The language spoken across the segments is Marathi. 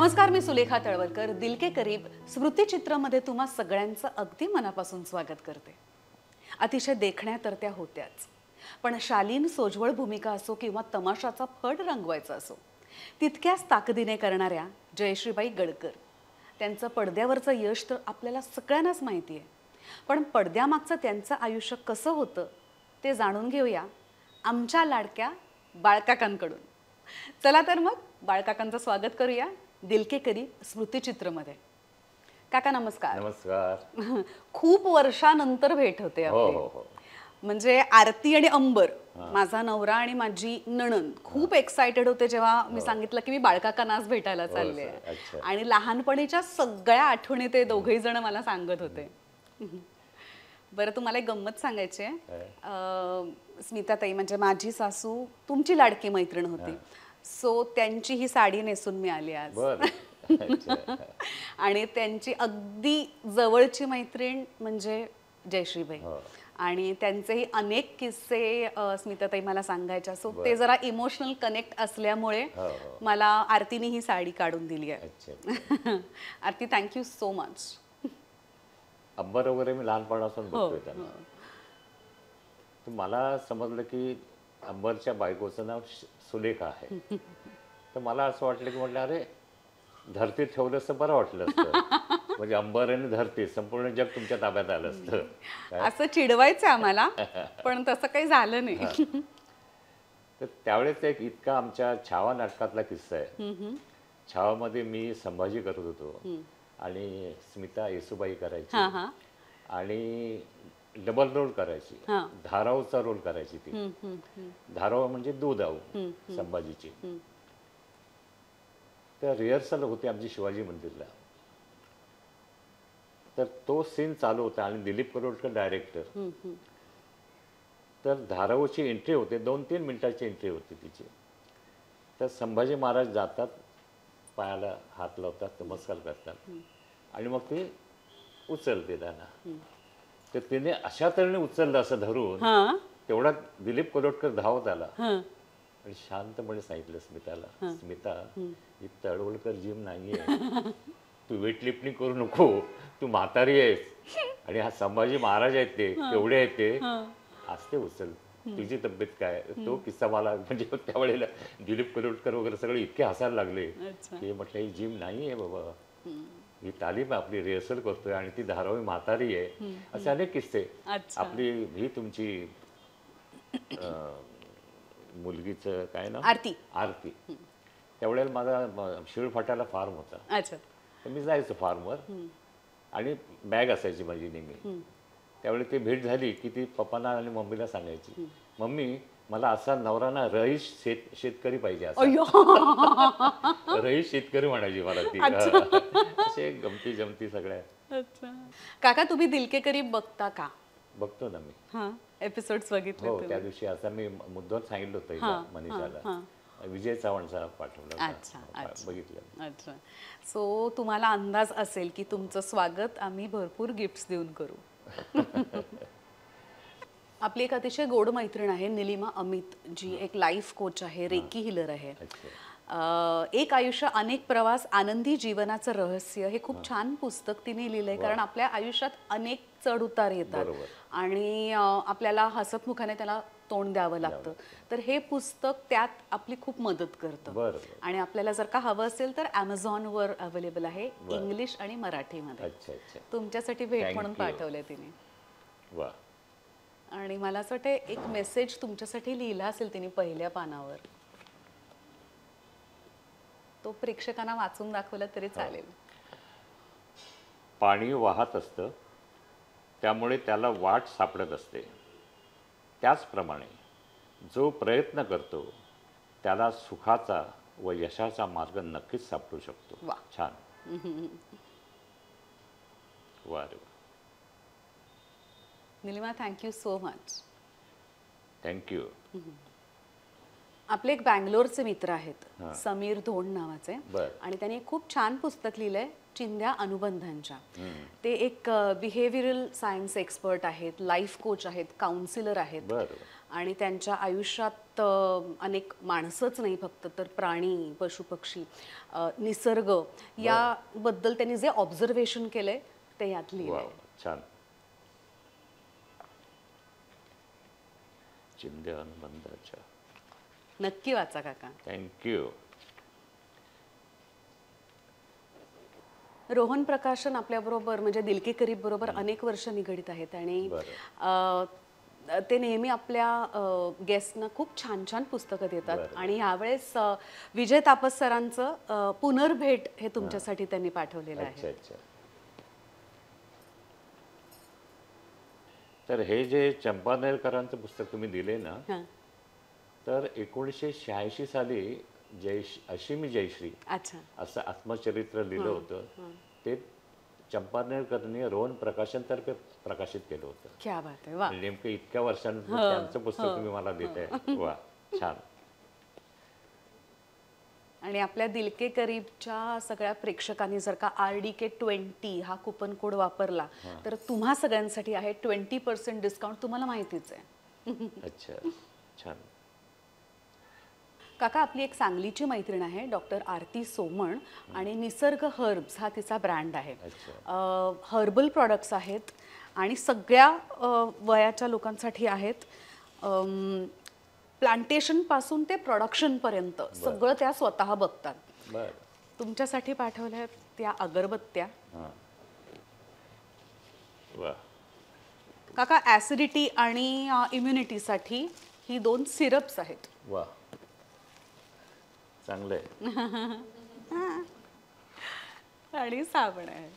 नमस्कार, मी सुलेखा तळवलकर. दिल के करीब स्मृतिचित्रमध्ये तुम्हा सगळ्यांचं अगदी मनापासून स्वागत करते. अतिशय देखण्या तर त्या होत्याच, पण शालीन सोज्वळ भूमिका असो किंवा तमाशाचा फड रंगवायचा असो, तितक्याच ताकदीने करणाऱ्या जयश्रीबाई गडकर. त्यांचं पडद्यावरचं यश तर आपल्याला सगळ्यांनाच माहिती आहे, पण पडद्यामागचं त्यांचं आयुष्य कसं होतं ते जाणून घेऊया आमच्या लाडक्या बाळकाकांकडून. चला तर मग बाळकाकांचं स्वागत करूया दिल के करीब स्मृतिचित्रमध्ये. काका नमस्कार. नमस्कार. खूप वर्षानंतर भेट होते आपली. म्हणजे आरती आणि अंबर, माझा नवरा आणि माझी नणंद खूप एक्साइटेड होते जेव्हा मी सांगितलं की मी बाळकाकांना आज भेटायला चालले. आणि लहानपणीच्या सगळ्या आठवणी ते दोघेही जण मला सांगत होते. बरं, तुम्हाला एक गंमत सांगायची आहे. स्मिताताई म्हणजे माझी सासू तुमची लाडकी मैत्रीण होती, सो त्यांची ही साडी नेसून मी आली आज. आणि त्यांची अगदी जवळची मैत्रीण म्हणजे जयश्रीबाई, आणि त्यांचेही अनेक किस्से स्मिताताई मला सांगायच्या. सो ते जरा इमोशनल कनेक्ट असल्यामुळे मला आरतीने ही साडी काढून दिली आहे. आरती, थँक्यू सो मच. अंबर वगैरे मी लहानपणापासून बघतोय त्यांना. तर मला समजलं की अंबरच्या बायकोचं नाव सुलेखा आहे. तर मला असं वाटलं की म्हटलं अरे धरती ठेवलं असतं बरं वाटलं असतं. म्हणजे अंबर आणि धरती संपूर्ण जग तुमच्या ताब्यात आलं असतं. असं चिडवायचं आम्हाला, पण तसं काही झालं नाही. तर त्यावेळेस एक इतका आमच्या छावा नाटकातला किस्सा आहे. छावामध्ये मी संभाजी करत होतो आणि स्मिता येसुबाई करायची आणि डबल रोल करायची. धारावचा रोल करायची ती. धाराव म्हणजे दूध आऊ संभाजीची. तर रिहर्सल होती आमची शिवाजी मंदिरला. तर तो सीन चालू होता आणि दिलीप करोडकर डायरेक्टर. तर धारावची एंट्री होते, 2-3 मिनिटाची एंट्री होती तिची. तर संभाजी महाराज जातात, पायाला हात लावतात, नमस्कार करतात आणि मग ते उचलते त्यांना. तर तिने अशा तऱ्हेने उचललं असं धरून, तेवढा दिलीप करोडकर धावत आला आणि शांतपणे सांगितलं स्मिताला, स्मिता ही तळवलकर जिम नाहीये, तू वेट लिफ्टिंग करू नको, तू म्हातारी आहेस आणि हा संभाजी महाराज आहेत, ते केवढे आहेत ते, आज ते उचल, तुझी तब्येत काय. तो किस्सा मला म्हणजे त्यावेळेला दिलीप करोडकर वगैरे सगळे इतके हसायला लागले की म्हटलं ही जिम नाही आहे बाबा, ही तालीम आपली रिहर्सल करतोय आणि ती धारावी म्हातारी आहे. असे अनेक किस्से. आपली ही तुमची मुलगीचं काय ना, आरती. आरती त्यावेळेला माझा शिळफाट्याला फार्म होता. तर मी जायचो फार्मवर आणि बॅग असायची माझी नेहमी. त्यावेळी ती भेट झाली की ती पप्पांना आणि मम्मीला सांगायची, मम्मी मला असा नवरा ना, रईस शेतकरी पाहिजे असा. रईस शेतकरी म्हणायची मला ती. असे गमती जमती सगळ्या. काका, तुम्ही दिल के करीब बघता का? बघतो ना मी. एपिसोड्स बघितले? हो, त्या दिवशी असं मी मुद्दाम सांगितलं होतं मनीषाला. विजय चव्हाणचा पाठवला, बघितलं. अच्छा. सो तुम्हाला अंदाज असेल की तुमचं स्वागत आम्ही भरपूर गिफ्ट्स देऊन करू. आपली एक अतिशय गोड मैत्रीण आहे निलिमा अमित, जी एक लाईफ कोच आहे, रेकी हिलर आहे. एक आयुष्य अनेक प्रवास, आनंदी जीवनाचं रहस्य हे खूप छान पुस्तक तिने लिहिलंय. कारण आपल्या आयुष्यात अनेक चढ उतार येतात आणि आपल्याला हसतमुखाने त्याला तोंड द्यावं लागतं. तर हे पुस्तक त्यात आपली खूप मदत करतं. आणि आपल्याला जर का हवं असेल तर Amazonवर अवेलेबल आहे, इंग्लिश आणि मराठीमध्ये. तुमच्यासाठी भेट म्हणून पाठवलंय तिने. आणि मला असं वाटतं एक मेसेज तुमच्यासाठी लिहिला असेल तिने पहिल्या पानावर. तो प्रेक्षकांना वाचून दाखवला तरी चालेल. पाणी वाहत असतं, त्यामुळे त्याला वाट सापडत असते. त्याचप्रमाणे जो प्रयत्न करतो त्याला सुखाचा व यशाचा मार्ग नक्कीच सापडू शकतो. छान. वा रे. Nilima, thank you so much. Thank you. आपले एक बँगलोरचे मित्र आहेत, समीर धोंड नावाचे, आणि त्यांनी खूप छान पुस्तक लिहिलंय, चिंध्या अनुबंधांच्या. ते एक बिहेवियरल सायन्स एक्सपर्ट आहेत, लाईफ कोच आहेत, काउन्सिलर आहेत. आणि त्यांच्या आयुष्यात अनेक माणसंच नाही फक्त तर प्राणी पशुपक्षी निसर्ग याबद्दल त्यांनी जे ऑब्झर्वेशन केलंय ते यात लिहिलंय. वा छान. चिंध्यान मंदाच्या. नक्की वाचा काका. थँक्यू. रोहन प्रकाशन आपल्याबरोबर म्हणजे दिलके करीब बरोबर अनेक वर्ष निगडीत आहेत आणि ते नेहमी आपल्या गेस्टना खूप छान छान पुस्तकं देतात आणि ह्यावेळेस विजय तापस सरांचं पुनर्भेट हे तुमच्यासाठी त्यांनी पाठवलेलं आहे. अच्छा. तर हे जे चंपानेरकरांचं पुस्तक तुम्ही दिले ना, तर 1986 साली अशीमी जयश्री अच्छा असं आत्मचरित्र लिहिलं होतं. ते चंपानेरकरांनी रोहन प्रकाशनतर्फे प्रकाशित केलं होतं. क्या बात आहे. वा. नेमकं इतक्या वर्षांनंतर त्यांचं पुस्तक तुम्ही मला देताय. वा छान. आणि आपल्या दिलके करीबच्या सगळ्या प्रेक्षकांनी जर का RDK20 हा कुपन कोड वापरला तर तुम्हा सगळ्यांसाठी आहे 20% डिस्काउंट. तुम्हाला माहितीच आहे. अच्छा छान. काका आपली एक सांगलीची मैत्रीण आहे डॉक्टर आरती सोमण आणि निसर्ग हर्ब्स हा तिचा ब्रँड आहे. हर्बल प्रॉडक्ट्स आहेत आणि सगळ्या वयाच्या लोकांसाठी आहेत. प्लांटेशन पासून ते प्रोडक्शन पर्यंत सगळं त्या स्वतः बघतात. तुमच्यासाठी पाठवल्या त्या अगरबत्त्या. काका ऍसिडिटी आणि इम्युनिटीसाठी ही 2 सिरप्स आहेत. वा चांगलंय. आणि साबण आहे.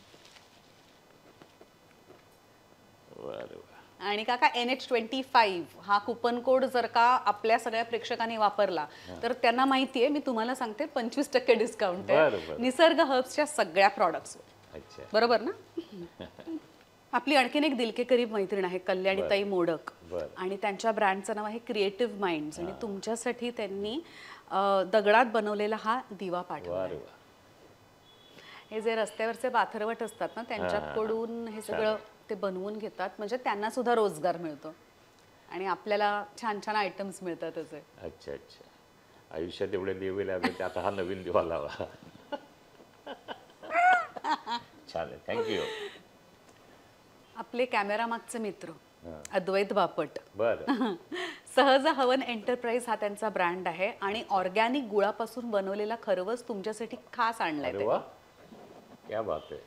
आणि काका NH25 हा कुपन कोड जर का आपल्या सगळ्या प्रेक्षकांनी वापरला तर त्यांना माहितीये मी तुम्हाला सांगते 25% डिस्काउंट आहे निसर्ग हर्ब्सच्या सगळ्या प्रॉडक्ट्सवर. बरोबर ना. आपली आणखीन एक दिलके करीब मैत्रीण आहे कल्याणीताई मोडक आणि त्यांच्या ब्रँडचं नाव आहे क्रिएटिव्ह माइंड्स आणि तुमच्यासाठी त्यांनी दगडात बनवलेला हा दिवा पाठवला. हे जे रस्त्यावरचे पाथरवट असतात ना त्यांच्याकडून हे सगळं ते बनवून घेतात म्हणजे त्यांना सुद्धा रोजगार मिळतो आणि आपल्याला छान छान आयटम्स मिळतात त्याचे. अच्छा. आयुष्यात एवढे दिवे लागले आता हा नवीन दिवा लावा. छान आहे. थँक्यू. आपले कॅमेरा मागचे मित्र अद्वैत बापट. बरं. सहज हवन एंटरप्राइज हा त्यांचा ब्रँड आहे आणि ऑर्गॅनिक गुळापासून बनवलेला खरवस तुमच्यासाठी खास आणलाय. अरे वा क्या बात आहे.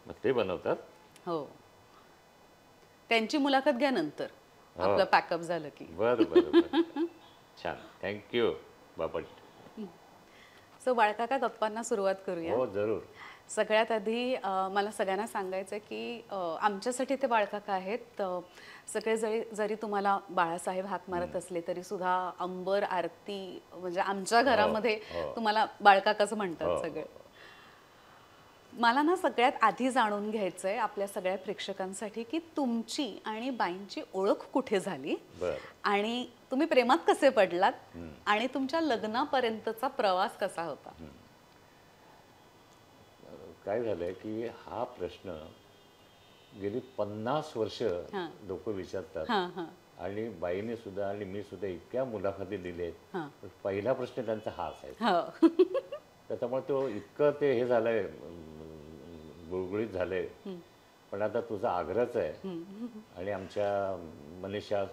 मग ते बनवतात. हो. त्यांची मुलाखत घ्या नंतर आपलं पॅकअप झालं की. बरं. छान. थँक्यू बापट. सो बाळकाका गप्पांना सुरुवात करूया. हो जरूर. सगळ्यात आधी मला सगळ्यांना सांगायचं आहे की आमच्यासाठी ते बाळकाका आहेत. सगळे जरी तुम्हाला बाळासाहेब हाक मारत असले तरी सुद्धा अंबर आरती म्हणजे आमच्या घरामध्ये तुम्हाला बाळकाकाच म्हणतात सगळे. मला ना सगळ्यात आधी जाणून घ्यायचं आहे आपल्या सगळ्या प्रेक्षकांसाठी की तुमची आणि बाईंची ओळख कुठे झाली आणि तुम्ही प्रेमात कसे पडलात आणि तुमच्या लग्नापर्यंतचा प्रवास कसा होता. काय झालंय की हा प्रश्न गेली 50 वर्ष लोक विचारतात आणि बाईने सुद्धा आणि मी सुद्धा इतक्या मुलाखती दिलेत. पहिला प्रश्न त्यांचा हाच आहे. त्याच्यामुळे तो इतकं ते हे झालंय गुळगुळीत झालंय. पण आता तुझा आग्रहच आहे आणि आमच्या मनीषा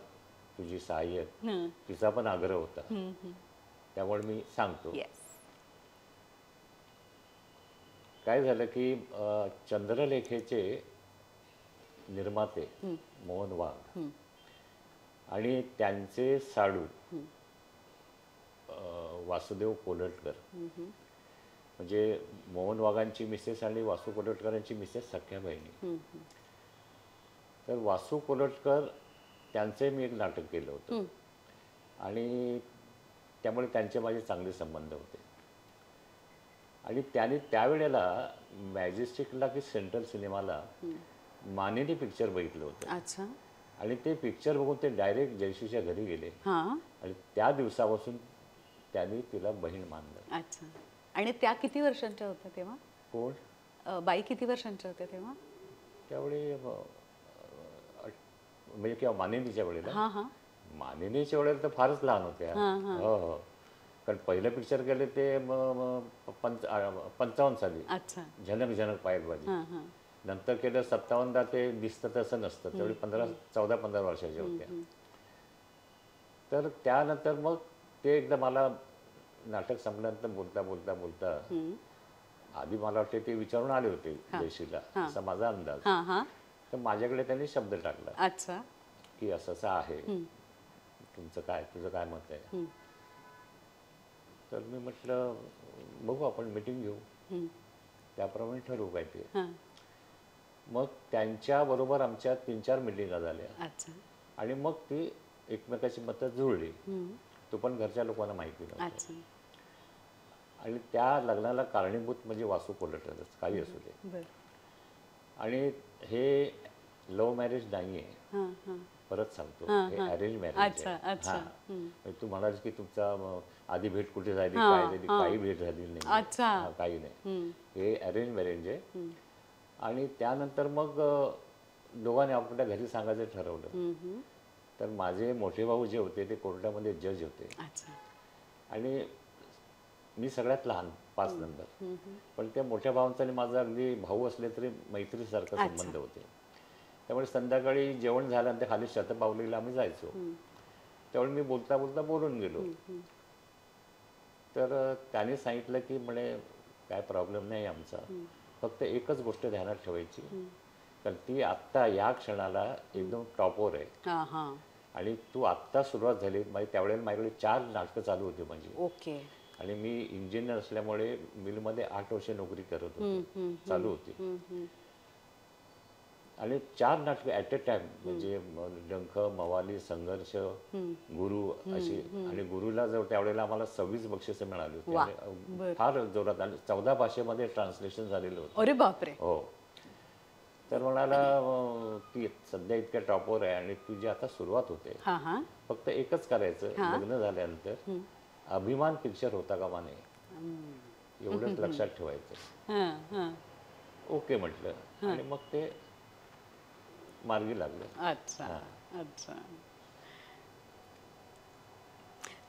तुझी सहाय्यक तिचा पण आग्रह होता त्यामुळे मी सांगतो. काय झालं की चंद्रलेखेचे निर्माते मोहन वाघ आणि त्यांचे साडू वासुदेव कोलटकर म्हणजे मोहन वाघांची मिसेस आणि वासू कोलटकरांची मिसेस सख्या बहिणी. तर वासू कोलटकर त्यांचे मी एक नाटक केलं होतं आणि त्यामुळे त्यांचे माझे चांगले संबंध होते आणि त्याने त्यावेळेला मॅजेस्टिकला की सेंट्रल सिनेमाला मानिनी पिक्चर बघितलं होतं आणि ते पिक्चर बघून ते डायरेक्ट जयश्रीच्या घरी गेले आणि त्या दिवसापासून त्यांनी तिला बहीण मानलं. अच्छा. आणि त्या किती वर्षांच्या होत्या तेव्हा. कोण बाई किती वर्षांच्या होत्या तेव्हा. त्यावेळी म्हणजे किंवा मानिनीच्या वेळेला. हां हां मानिनीच्या वेळेला तर फारच लहान होत्या. हो हो. कारण पहिलं पिक्चर केले ते 55 साली, अच्छा झनक झनक पायलबाजी. हां हां नंतर केलं 57दा ते दिसतं तसं नसतं, त्यावेळी 14-15 वर्षाच्या होत्या. तर त्यानंतर मग ते एकदा मला नाटक संपल्यानंतर बोलता बोलता बोलता आधी मला वाटते ते विचारून आले होते जयश्रीला, असा माझा अंदाज. हां हां तर माझ्याकडे त्यांनी शब्द टाकला अच्छा की असं असं आहे, तुझं काय मत आहे. तर मी म्हटलं बघू, आपण मीटिंग घेऊ, त्याप्रमाणे ठरवू काय ते. हां मग त्यांच्याबरोबर आमच्या 3-4 मिटिंगा झाल्या अच्छा आणि मग ती एकमेकाची मतं जुळली. तो पण घरच्या लोकांना माहिती नव्हतं. अच्छा आणि त्या लग्नाला कारणीभूत म्हणजे वासू कोल्हटरच, काही असू दे. बरं आणि हे लव्ह मॅरेज नाही आहे, हां हां परत सांगतो, हे अरेंज मॅरेज अच्छा आहे. अच्छा हां, तू म्हणालीस की तुमचा आधी भेट कुठे झाली, काय झाली, काही भेट झाली नाही. अच्छा. हां, काही नाही. हे अरेंज मॅरेज आहे. आणि त्यानंतर मग दोघांनी आपल्या घरी सांगायचं ठरवलं. तर माझे मोठे भाऊ जे होते ते कोर्टामध्ये जज होते अच्छा आणि मी सगळ्यात लहान 5 नंबर. पण त्या मोठ्या भावांचा आणि माझा अगदी भाऊ असले तरी मैत्रीसारखा संबंध होते. त्यामुळे संध्याकाळी जेवण झाल्यानंतर खाली शतपावलीला आम्ही जायचो. त्यावेळी मी बोलता बोलता बोलून गेलो. तर त्याने सांगितलं की म्हणे काय प्रॉब्लेम नाही आमचा, फक्त एकच गोष्ट ध्यानात ठेवायची, कारण ती आत्ता या क्षणाला एकदम टॉपवर आहे. हां हां आणि तू आत्ता सुरुवात झाली, म्हणजे त्यावेळेला माझ्याकडे 4 नाटकं चालू होती माझी. ओके आणि मी इंजिनियर असल्यामुळे मिलमध्ये 8 वर्ष नोकरी करत होतो, चालू होती. आणि 4 नाटकं ॲट अ टाइम, म्हणजे डंख, मवाली, संघर्ष, गुरु अशी. आणि गुरुला जवळ त्यावेळेला आम्हाला 26 बक्षिसं मिळाली होती. आणि फार जोरात. आणि 14 भाषेमध्ये ट्रान्सलेशन झालेलं होतं. अरे बापरे हो. तर म्हणाला ती सध्या इतक्या टॉपवर आहे आणि तुझी आता सुरुवात होते, हां हां फक्त एकच करायचं, लग्न झाल्यानंतर अभिमान पिक्चर होता कामा नये, एवढंच लक्षात ठेवायचं. हां हां ओके म्हटलं आणि मग ते मार्गी लागलं. अच्छा अच्छा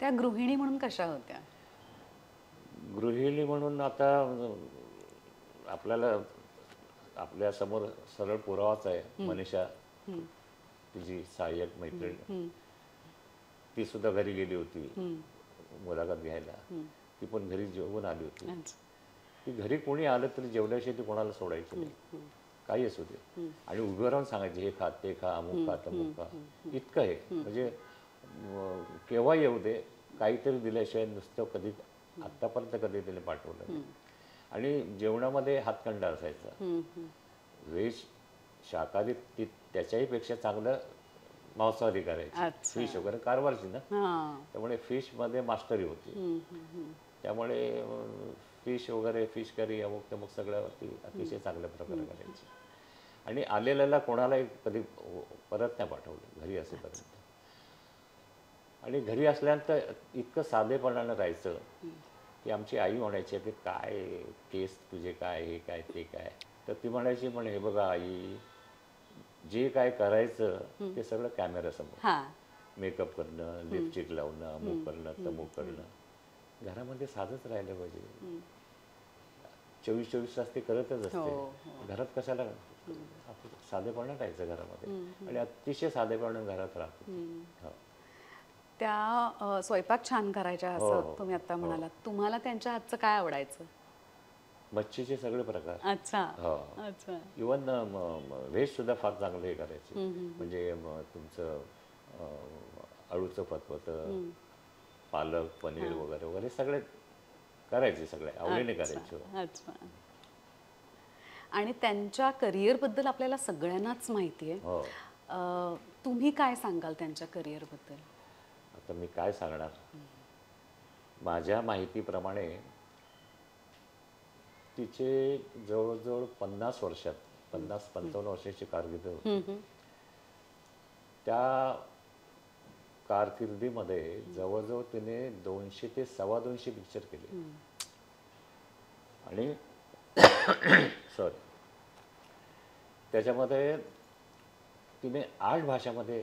त्या गृहिणी म्हणून कशा होत्या? गृहिणी म्हणून आता आपल्याला आपल्या समोर सरळ पुरावाच आहे. मनीषा, तिची सहाय्यक मैत्रीण, ती सुद्धा घरी गेली होती मुलाखत घ्यायला. ती पण घरी जेवून आली होती. अच्छा ती घरी कोणी आलं तरी जेवल्याशिवाय ती कोणाला सोडायची नाही, काही असू दे. आणि उभं राहून सांगायचे हे खा ते खा, अमुक खा तमुक खा. इतकं आहे म्हणजे केव्हा येऊ दे, काहीतरी दिल्याशिवाय नुसतं कधी आत्तापर्यंत कधी तिने पाठवलं नाही. आणि जेवणामध्ये हातखंडा असायचा. व्हेज शाकाहारी ती त्याच्याही पेक्षा चांगलं मांसाहारी करायची. फिश वगैरे कारवारची ना, त्यामुळे फिशमध्ये मास्टरी होती. त्यामुळे फिश वगैरे, फिश करी, अमुक तमुक सगळं ती अतिशय चांगल्या प्रकारे करायची. आणि आलेल्याला कोणालाही कधी परत नाही पाठवलं घरी असेपर्यंत. आणि घरी असल्यानंतर इतकं साधेपणानं राहायचं की आमची आई म्हणायची की काय केस तुझे, काय हे काय ते काय. तर ती म्हणायची, म्हणे हे बघा आई, जे काय करायचं ते सगळं कॅमेरासमोर, मेकअप करणं, लिपस्टिक लावणं, अमुक करणं तमुक करणं, घरामध्ये साधंच राहिलं पाहिजे. 24-24 तास ते करतच असते. घरात कशाला साधेपणा राहायचं घरामध्ये. आणि अतिशय साधेपणा घरात राहतो. त्या स्वयंपाक छान करायच्या असं तुम्ही आता म्हणालात. तुम्हाला त्यांच्या हातचं काय आवडायचं? मच्छीचे सगळे प्रकार. अच्छा हो. अच्छा इवन व्हेज सुद्धा फार चांगलं हे करायचे. म्हणजे तुमचं अळूचं फतफतं, पालक, पनीर वगैरे वगैरे सगळे करायचे, सगळे आवडीने करायचे. अच्छा. आणि त्यांच्या करिअरबद्दल आपल्याला सगळ्यांनाच माहिती आहे. तुम्ही काय सांगाल त्यांच्या करिअरबद्दल? आता मी काय सांगणार, माझ्या माहितीप्रमाणे तिचे जवळजवळ 50 वर्षात 50-55 वर्षाची कारकीर्द होती. त्या कारकिर्दीमध्ये जवळजवळ तिने 200 ते 225 पिक्चर केले. आणि सॉरी, त्याच्यामध्ये तिने 8 भाषामध्ये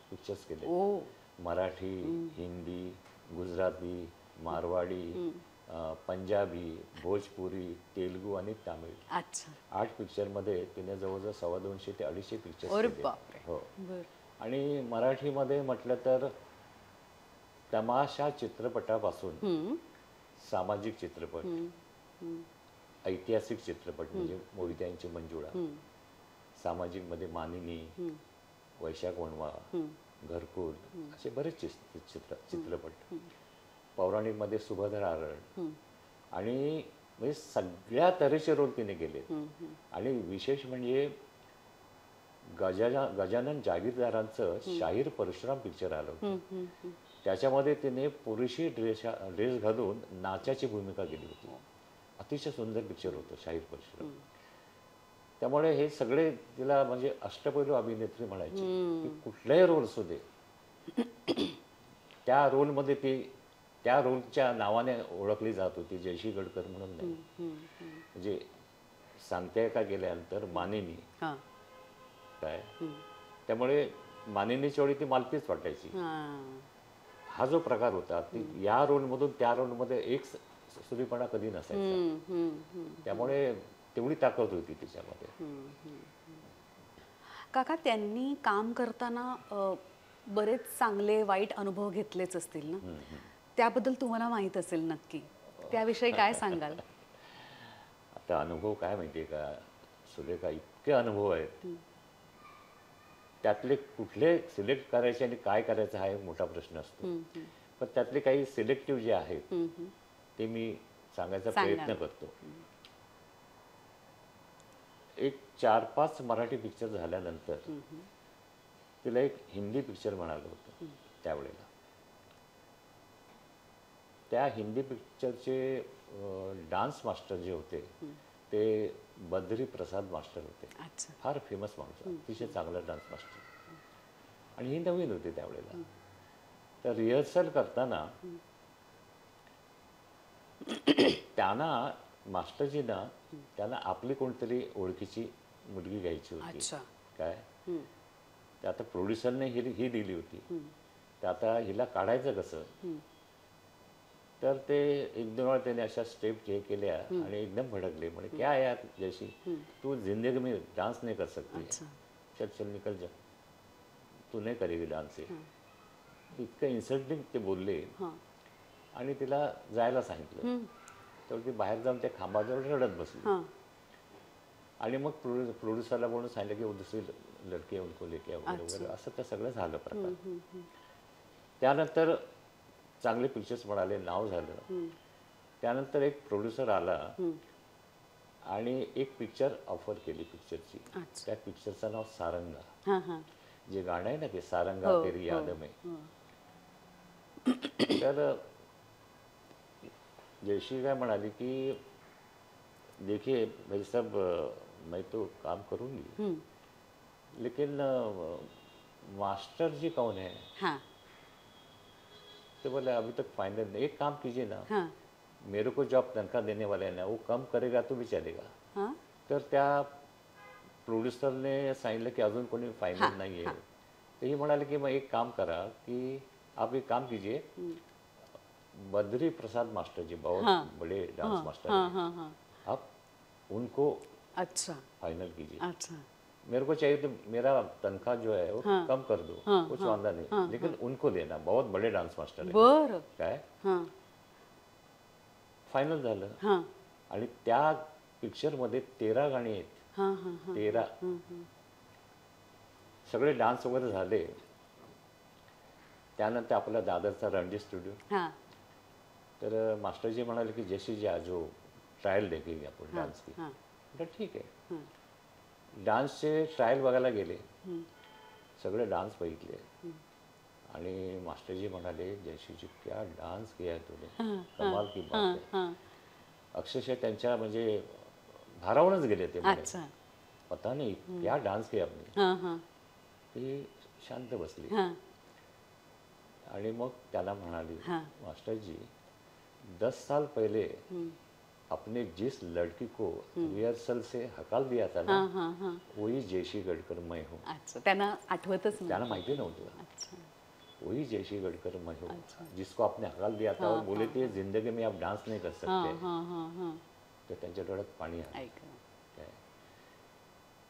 पिक्चर्स केले. ओ मराठी, हिंदी, गुजराती, मारवाडी, पंजाबी, भोजपुरी, तेलुगू आणि तामिळ. अच्छा. 8 पिक्चरमध्ये तिने जवळजवळ 250 ते 250 पिक्चर्स अरे केले. बापरे. हो. बर. आणि मराठीमध्ये म्हटलं तर तमाशा चित्रपटापासून सामाजिक चित्रपट, ऐतिहासिक चित्रपट म्हणजे मोहित्यांची मंजुळा, सामाजिकमध्ये मानिनी, वैशाख वणवा, घरकुल, असे बरेच चित्रपट, पौराणिकमध्ये सुभद्र आरण, आणि म्हणजे सगळ्या तऱ्हेचे रोल तिने केले. आणि विशेष म्हणजे गजानन जागीरदारांचं शाहीर परशुराम पिक्चर आलं होतं. त्याच्यामध्ये तिने पुरुषी ड्रेस घालून नाचाची भूमिका केली होती. अतिशय सुंदर पिक्चर होतं शाहीर परशुराम. त्यामुळे हे सगळे तिला म्हणजे अष्टपैलू अभिनेत्री म्हणायची की कुठलाही रोल असू दे त्या रोलमध्ये ती त्या रोलच्या नावाने ओळखली जात होती. जयश्री गडकर म्हणून नाही. म्हणजे सांगते का गेल्यानंतर मानिनी काय, त्यामुळे मानिनीच्या वेळी ती मालकीच वाटायची. हा जो प्रकार होता ती या रोलमधून त्या रोलमध्ये एक सुरीपणा कधी नसायचा. त्यामुळे तेवढी ताकद होती तिच्यामध्ये. काका, त्यांनी काम करताना बरेच चांगले वाईट अनुभव घेतलेच असतील ना, त्याबद्दल तुम्हाला माहित असेल नक्की, त्याविषयी काय सांगाल? आता अनुभव काय माहितीये का सुरेखा, इतके अनुभव आहेत, त्यातले कुठले सिलेक्ट करायचे आणि काय करायचं हा एक मोठा प्रश्न असतो. पण त्यातले काही सिलेक्टिव्ह जे आहेत ते मी सांगायचा प्रयत्न करतो. एक 4-5 मराठी पिक्चर झाल्यानंतर तिला एक हिंदी पिक्चर म्हणालं होतं त्यावेळेला. त्या हिंदी पिक्चरचे डान्स मास्टर जे होते ते बद्री प्रसाद मास्टर होते. फार फेमस माणूस, अतिशय चांगला डान्स मास्टर. आणि ही नवीन होती त्यावेळेला. तर रिहर्सल करताना त्यांना मास्टरजींना त्यांना आपली कोणतरी ओळखीची मुलगी घ्यायची होती. काय ते आता प्रोड्युसरने ही दिली होती. तर आता हिला काढायचं कसं, तर ते 1-2 वेळा त्याने अशा स्टेप हे केल्या आणि एकदम भडकले. म्हणे क्या यार जैसी, तू जिंदगी में डांस नहीं कर सकती, चल चल निकल जा, तू नाही करेगी डान्स. इतकं इन्सल्टिंग ते बोलले आणि तिला जायला सांगितलं. तर ती बाहेर जाऊन त्या खांबाजवळ रडत बसली. आणि मग प्रोड्युसरला बोलून सांगितलं की वो दुसरी लडकी आहे उनको लेके वगैरे वगैरे, असं ते सगळं झालं प्रकार. त्यानंतर चांगले पिक्चर्स म्हणाले, नाव झालं. त्यानंतर एक प्रोड्युसर आला आणि एक पिक्चर ऑफर केली पिक्चरची. त्या पिक्चरचं नाव सारंगा. जे गाणं आहे ना ते सारंगा तेरी याद में. तर जयश्री काय म्हणाली की देखिए भाई साहब, मैं तो काम करूंगी लेकिन मास्टर जी कौन है? तो बोले अभी तक फाइनल नहीं. एक काम कीजिए ना, मेरे को जो आप तनख्वाह देने वाले हैं ना वो कम करेगा तो भी चलेगा. तर त्या प्रोड्युसरने सांगितलं की अजून कोणी फायनल नाही आहे. तर ही म्हणाले की मग एक काम करा की आप एक काम कीजिए, बद्री प्रसाद मास्टर जी बहुत बड़े डांस मास्टर हैं, आप उनको फाइनल कीजिए. मेरे को चाहिए तो मेरा तनख्वाह जो है वो कम कर दो, कुछ वांदा नहीं, लेकिन उनको लेना, बहुत बड़े डान्स मास्टर है. काय फायनल झालं. आणि त्या पिक्चरमध्ये 13 गाणी आहेत. 13 सगळे डान्स वगैरे झाले. त्यानंतर आपला दादरचा रणजी स्टुडिओ. तर मास्टरजी म्हणाले की जैसे जी आज ट्रायल देखेंगे आपण डान्स की. म्हटलं ठीक आहे. डान्सचे ट्रायल बघायला गेले, सगळे डान्स बघितले आणि मास्टरजी म्हणाले जयश्रीजी क्या डान्स किया तूने, कमाल की बात है. अक्षरशः त्यांच्या म्हणजे भारावूनच गेले ते. पता नाही क्या डान्स किया आपने. ती शांत बसली आणि मग त्याला म्हणाली मास्टरजी 10 साल पहले आपने जिस लड़की को रिहर्सल से हकाल दिया था ना, वही जयश्री गडकर मैं हूँ. अच्छा, त्यांना आठवतच नाही. त्यांना माहिती नव्हतं. अच्छा. वही जयश्री गडकर मैं हूँ, जिसको आपने हकाल दिया था और बोले थे जिंदगी में आप डांस नहीं कर सकते. तर त्यांच्या डोळ्यात पाणी आलं. ऐका. काय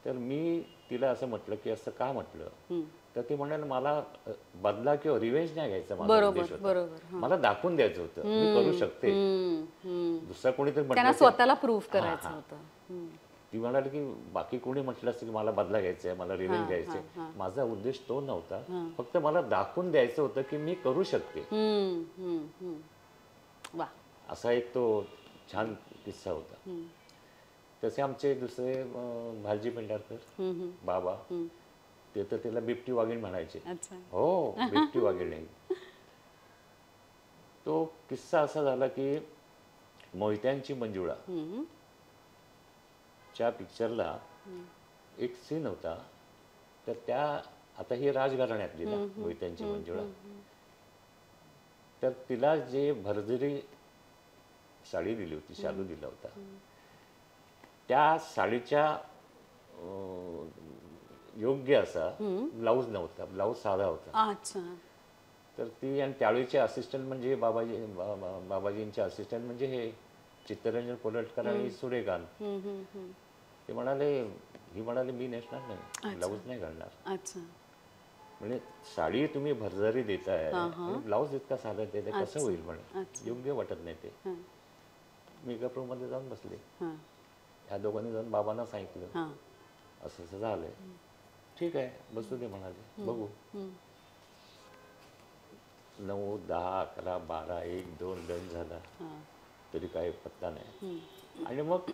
तर मी तिला असं म्हटलं की असं का म्हटलं, तर ती म्हणाल मला बदला किंवा रिव्हेंज नाही घ्यायचा माझा उद्देश बरोबर होता. बरोबर. मला दाखवून द्यायचं होतं मी करू शकते. दुसरा कोणीतरी त्यांना म्हटलं स्वतःला प्रूव्ह करायचं होतं. ती म्हणाली की बाकी कोणी म्हटलं असतं की मला बदला घ्यायचा आहे, मला रिव्हेंज घ्यायचंय. माझा उद्देश तो नव्हता, फक्त मला दाखवून द्यायचं होतं की मी करू शकते. वा. असा एक तो छान किस्सा होता. तसे आमचे दुसरे भालजी पेंढारकर बाबा, ते तर तिला बिबटी वाघीण म्हणायचे. अच्छा. हो, बिबटी वाघीण आहे. तो किस्सा असा झाला की मोहित्यांची मंजुळा च्या पिक्चरला एक सीन होता. तर त्या आता ही राजघराण्यातली ना मोहित्यांची मंजुळा, तर तिला जे भरजरी साडी दिली होती, शालू दिला होता, त्या साडीच्या योग्य असा ब्लाऊज नव्हता. ब्लाऊज साधा होता. अच्छा. तर ती आणि त्यावेळीचे असिस्टंट म्हणजे बाबाजींचे असिस्टंट म्हणजे हे चित्तरंजन कोलटकर आणि सूर्यकांत. ते म्हणाले, ही म्हणाले मी नेसणार नाही, ब्लाऊज नाही घालणार. अच्छा. म्हणजे साडी तुम्ही भरजरी देताय आणि ब्लाऊज इतका साधा देताय, कसं होईल म्हणे, योग्य वाटत नाही ते. मेकअप रूम मध्ये जाऊन बसले. ह्या दोघांनी जाऊन बाबांना सांगितलं असं असं झालंय. ठीक आहे, बसू दे म्हणाले, बघू. 9, 10, 11, 12, 1, 2 डन झाला तरी काही पत्ता नाही. आणि मग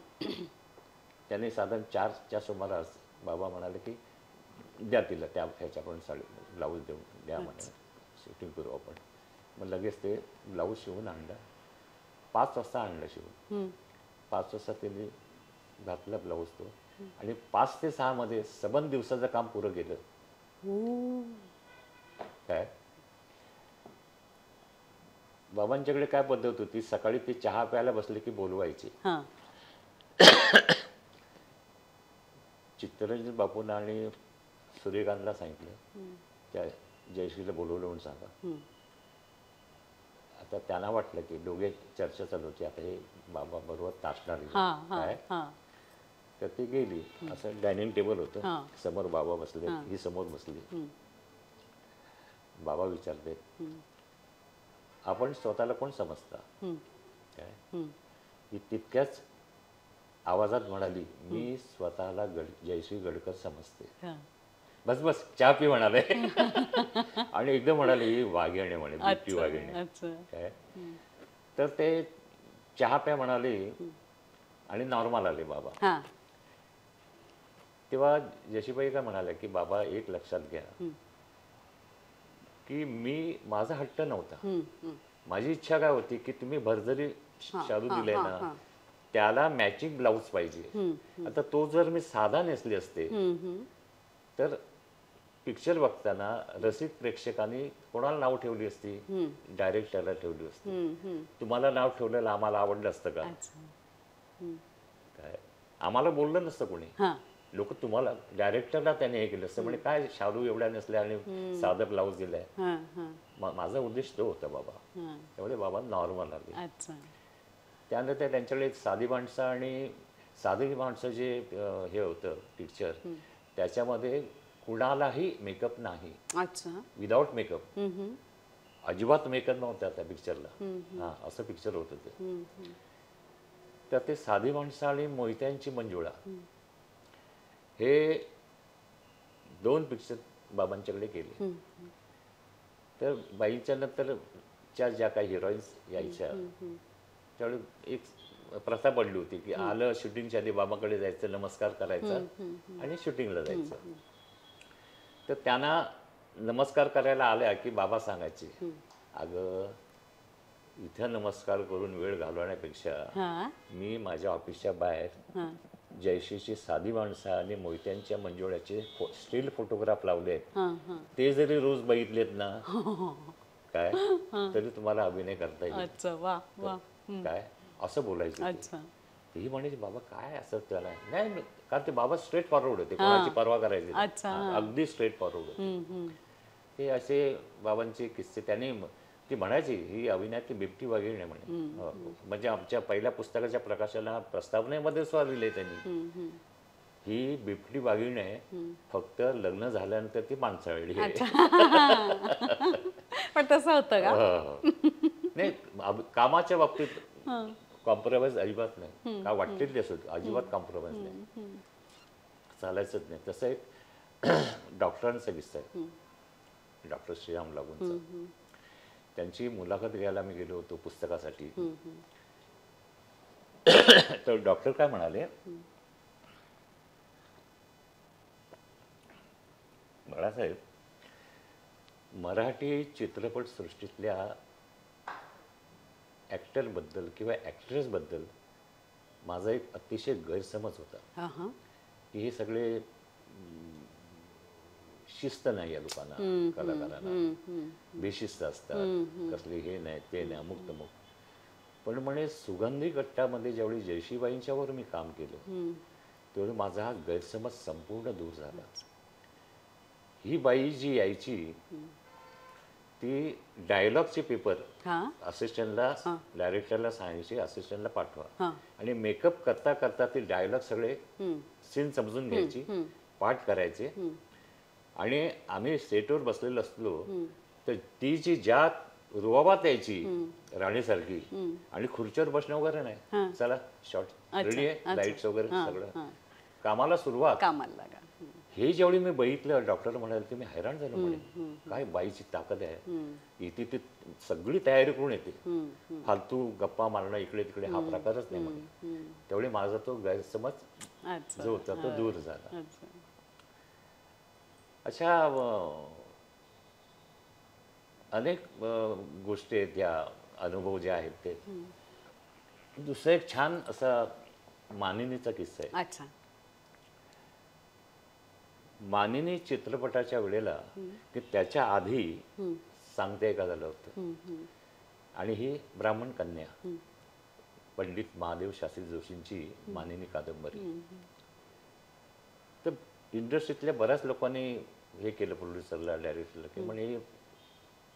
त्याने साधारण 4च्या सुमारास बाबा म्हणाले की द्या तिला त्या ह्याच्याकडून साडी ब्लाऊज देऊन द्या म्हणे, शूटिंग करू आपण. मग लगेच ते ब्लाऊज शिवून आणलं. 5 वाजता आणलं शिवून. 5 वाजता त्यांनी घातला ब्लाऊज तो, आणि 5 ते 6 मध्ये सबंध दिवसाचं काम पुरं गेलं. काय बाबांच्याकडे काय पद्धत होती, सकाळी ते चहा प्यायला बसले की बोलवायचे. चित्तरंजन बापूंना आणि सूर्यकांतला सांगितलं त्या जयश्रीला बोलवलं म्हणून सांगा. आता त्यांना वाटलं की दोघे चर्चा चालू होती, आता हे बाबा बरोबर तासणार काय. तर ती गेली. असं डायनिंग टेबल होतं, समोर बाबा बसले, ही समोर बसली. बाबा विचारते, आपण स्वतःला कोण समजता काय. ही तितक्याच आवाजात म्हणाली, मी स्वतःला जयश्री गडकर समजते. बस बस चहा पी म्हणाले. आणि एकदम म्हणाले ही वाघिणी म्हणे, बिबटी वाघिणी काय. तर ते चहा प्या म्हणाले आणि नॉर्मल आले बाबा. तेव्हा जशीबाई काय म्हणाल्या की बाबा एक लक्षात घ्या की मी माझा हट्ट नव्हता. माझी इच्छा काय होती की तुम्ही भरजरी शालू दिले ना, त्याला मॅचिंग ब्लाऊज पाहिजे. आता तो जर मी साधा नेसले असते तर पिक्चर बघताना रसिक प्रेक्षकांनी कोणाला नाव ठेवली असती, डायरेक्टरला ठेवली असती. तुम्हाला नाव ठेवलेलं आम्हाला आवडलं असतं का काय. आम्हाला बोललं नसतं कोणी. लोक तुम्हाला डायरेक्टरला त्याने हे केलं असतं, म्हणजे काय शालू एवढ्या नसल्या आणि साधा ब्लाऊज दिलाय. माझा उद्देश तो होता बाबा. त्यामुळे बाबा नॉर्मल आले. त्यानंतर त्यांच्याकडे साधी माणसं आणि साधी माणसं जे हे होतं पिक्चर, त्याच्यामध्ये कुणालाही मेकअप नाही. विदाउट मेकअप, अजिबात मेकअप नव्हता त्या पिक्चरला. असं पिक्चर होतं ते. तर ते साधी माणसं आणि मोहित्यांची मंजुळा हे 2 पिक्चर बाबांच्याकडे केले. तर बाईंच्या नंतरच्या ज्या काही हिरोईन्स यायच्या त्यावेळी एक प्रथा पडली होती की आलं शूटिंगच्या आधी बाबाकडे जायचं, नमस्कार करायचा आणि शूटिंगला जायचं. तर त्यांना नमस्कार करायला आल्या की बाबा सांगायचे, अगं इथं नमस्कार करून वेळ घालवण्यापेक्षा मी माझ्या ऑफिसच्या बाहेर जयश्रीची साधी माणसं आणि मोहित्यांच्या मंजुळ्याचे स्टील फोटोग्राफ लावले आहेत, ते जरी रोज बघितलेत ना काय तरी तुम्हाला अभिनय करता येईल. काय असं बोलायचे ते. अच्छा. ही म्हणायची बाबा काय असं त्याला नाही, कारण ते बाबा स्ट्रेट फॉरवर्ड होते, कोणाची परवा करायची नाही. अच्छा, अगदी स्ट्रेट फॉरवर्ड होते. ते असे बाबांचे किस्से त्याने ती म्हणायची ही अविनायतली बिबटी वाघीण आहे म्हणे. म्हणजे आमच्या पहिल्या पुस्तकाच्या प्रकाशनाला प्रस्तावनेमध्ये सुद्धा दिले त्यांनी, ही बिबटी वाघीण आहे, फक्त लग्न झाल्यानंतर ती माणसाळली आहे. पण तसं होतं का? नाही, कामाच्या बाबतीत कॉम्प्रोमाइज अजिबात नाही. का वाटतील ते सुद्धा अजिबात कॉम्प्रोमाइज नाही, चालायचंच नाही. तसं एक डॉक्टरांचा किस्सा आहे, डॉक्टर श्रीराम लागूंचा. त्यांची मुलाखत घ्यायला मी गेलो होतो पुस्तकासाठी. तर डॉक्टर काय म्हणाले, बाळासाहेब, मराठी चित्रपट सृष्टीतल्या ॲक्टरबद्दल किंवा ॲक्ट्रेसबद्दल माझा एक अतिशय गैरसमज होता की हे सगळे शिस्त नाही या लोकांना, कलाकारांना बेशिस्त असतात, कसले हे नाही ते नाही, अमुक तमुक. पण म्हणे सुगंधी गट्टामध्ये ज्यावेळी जयशीबाईंच्यावर मी काम केलं तेवढं माझा हा गैरसमज संपूर्ण दूर झाला. ही बाई जी यायची ती डायलॉगचे पेपर असिस्टंटला, डायरेक्टरला सांगायची असिस्टंटला पाठवा, आणि मेकअप करता करता ते डायलॉग सगळे सीन समजून घ्यायची, पाठ करायचे. आणि आम्ही सेटवर बसलेलो असलो तर ती जी ज्या रुबाबात यायची राणीसारखी, आणि खुर्चीवर बसणं वगैरे नाही, चला शॉर्ट रेडी आहे, लाईट्स वगैरे सगळं, कामाला सुरुवात, कामाला लागा. हे जेवढी मी बघितलं, डॉक्टर म्हणाले की मी हैराण झालो. म्हणे काय बाईची ताकद आहे, इथे ती सगळी तयारी करून येते, फालतू गप्पा मारणं इकडे तिकडे हा प्रकारच नाही म्हणे. तेवढे माझा तो गैरसमज जो होता तो दूर झाला. अशा अनेक गोष्टी आहेत, या अनुभव जे आहेत ते. दुसरा एक छान असा मानिनीचा किस्सा आहे. अच्छा. मानिनी चित्रपटाच्या वेळेला की त्याच्या आधी सांगते का झालं होतं, आणि ही ब्राह्मण कन्या, पंडित महादेव शास्त्री जोशींची मानिनी कादंबरी. तर इंडस्ट्रीतल्या बऱ्याच लोकांनी हे केलं, प्रोड्युसरला, डायरेक्टरला, की म्हणे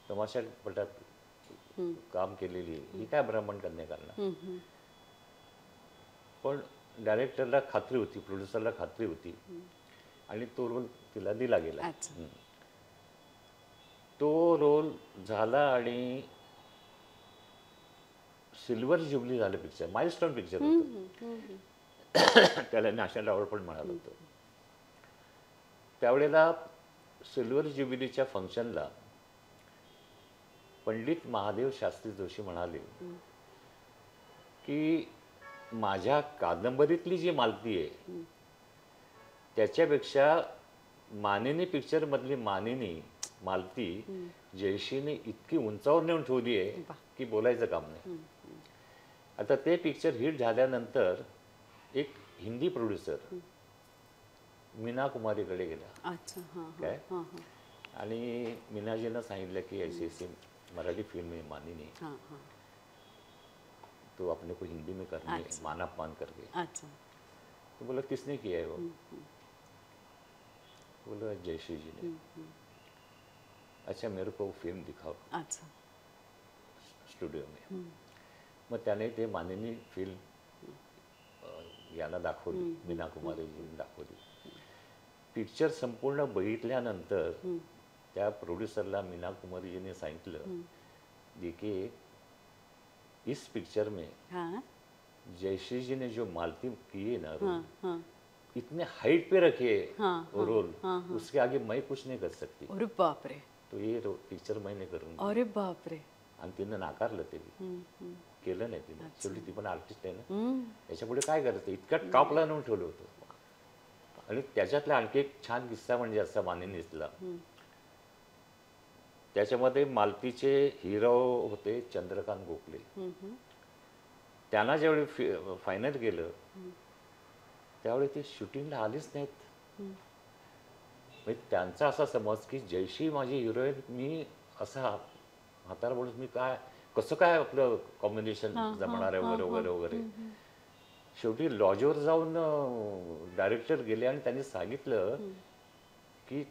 तमाशा पटात काम केलेली ही काय ब्राह्मण कन्या करणार. पण डायरेक्टरला खात्री होती, प्रोड्युसरला खात्री होती, आणि तो रोल तिला दिला गेला. तो रोल झाला आणि सिल्वर ज्युबली झालं पिक्चर, माइलस्टोन पिक्चर होतं. त्याला नॅशनल अवॉर्ड पण मिळालं होतं. त्यावेळेला सिल्वर ज्युबिलीच्या फंक्शनला पंडित महादेव शास्त्री जोशी म्हणाले की माझ्या कादंबरीतली जी मालती आहे त्याच्यापेक्षा मानिनी पिक्चरमधली मानिनी मालती जयशीने इतकी उंचावर नेऊन ठेवली आहे की बोलायचं काम नाही. आता ते पिक्चर हिट झाल्यानंतर एक हिंदी प्रोड्युसर मीना कुमारीकडे गेला. काय, आणि मीनाजीनं सांगितलं की ऐसी ऐसी मराठी फिल्म है मानिनी, तो अपने को हिंदी में करनी है, मान अपमान करके. तो बोला किसने किया है वो? बोला जयश्री जी ने. अच्छा मेरे को फिल्म दिखाओ स्टुडिओ में. मग त्याने ते मानिनी फिल्म याला दाखवली, मीना कुमारीजीने दाखवली. पिक्चर संपूर्ण बघितल्यानंतर त्या प्रोड्युसरला मीना कुमारीजीने सांगितलं देखिए इस पिक्चर में जयश्री जी ने जो मालती की है ना रोल, इतने हाइट पे रखे वो रोल, उसके आगे मैं कुछ नहीं कर सकती. अरे बाप रे. तो ये पिक्चर मैंने करूंगी. अरे बाप रे. आणि तिनं नाकारलं, ते केलं नाही तिनं. शेवटी ती पण आर्टिस्ट आहे ना, याच्यापुढे काय करायचं, इतक्या टॉपला नेऊन ठेवलं होतं. आणि त्याच्यातला आणखी एक छान किस्सा म्हणजे असा मानिनीतला, त्याच्यामध्ये मालतीचे हिरो होते चंद्रकांत गोखले. त्यांना ज्यावेळी फायनल केलं त्यावेळी ते शूटिंगला आलेच नाहीत. म्हणजे त्यांचा असा समज की जयश्री माझी हिरोईन, मी असा हाताला बोलत मी काय कसं काय आपलं कॉम्बिनेशन जमणार आहे वगैरे वगैरे वगैरे. शेवटी लॉजवर जाऊन डायरेक्टर गेले आणि त्यांनी सांगितलं की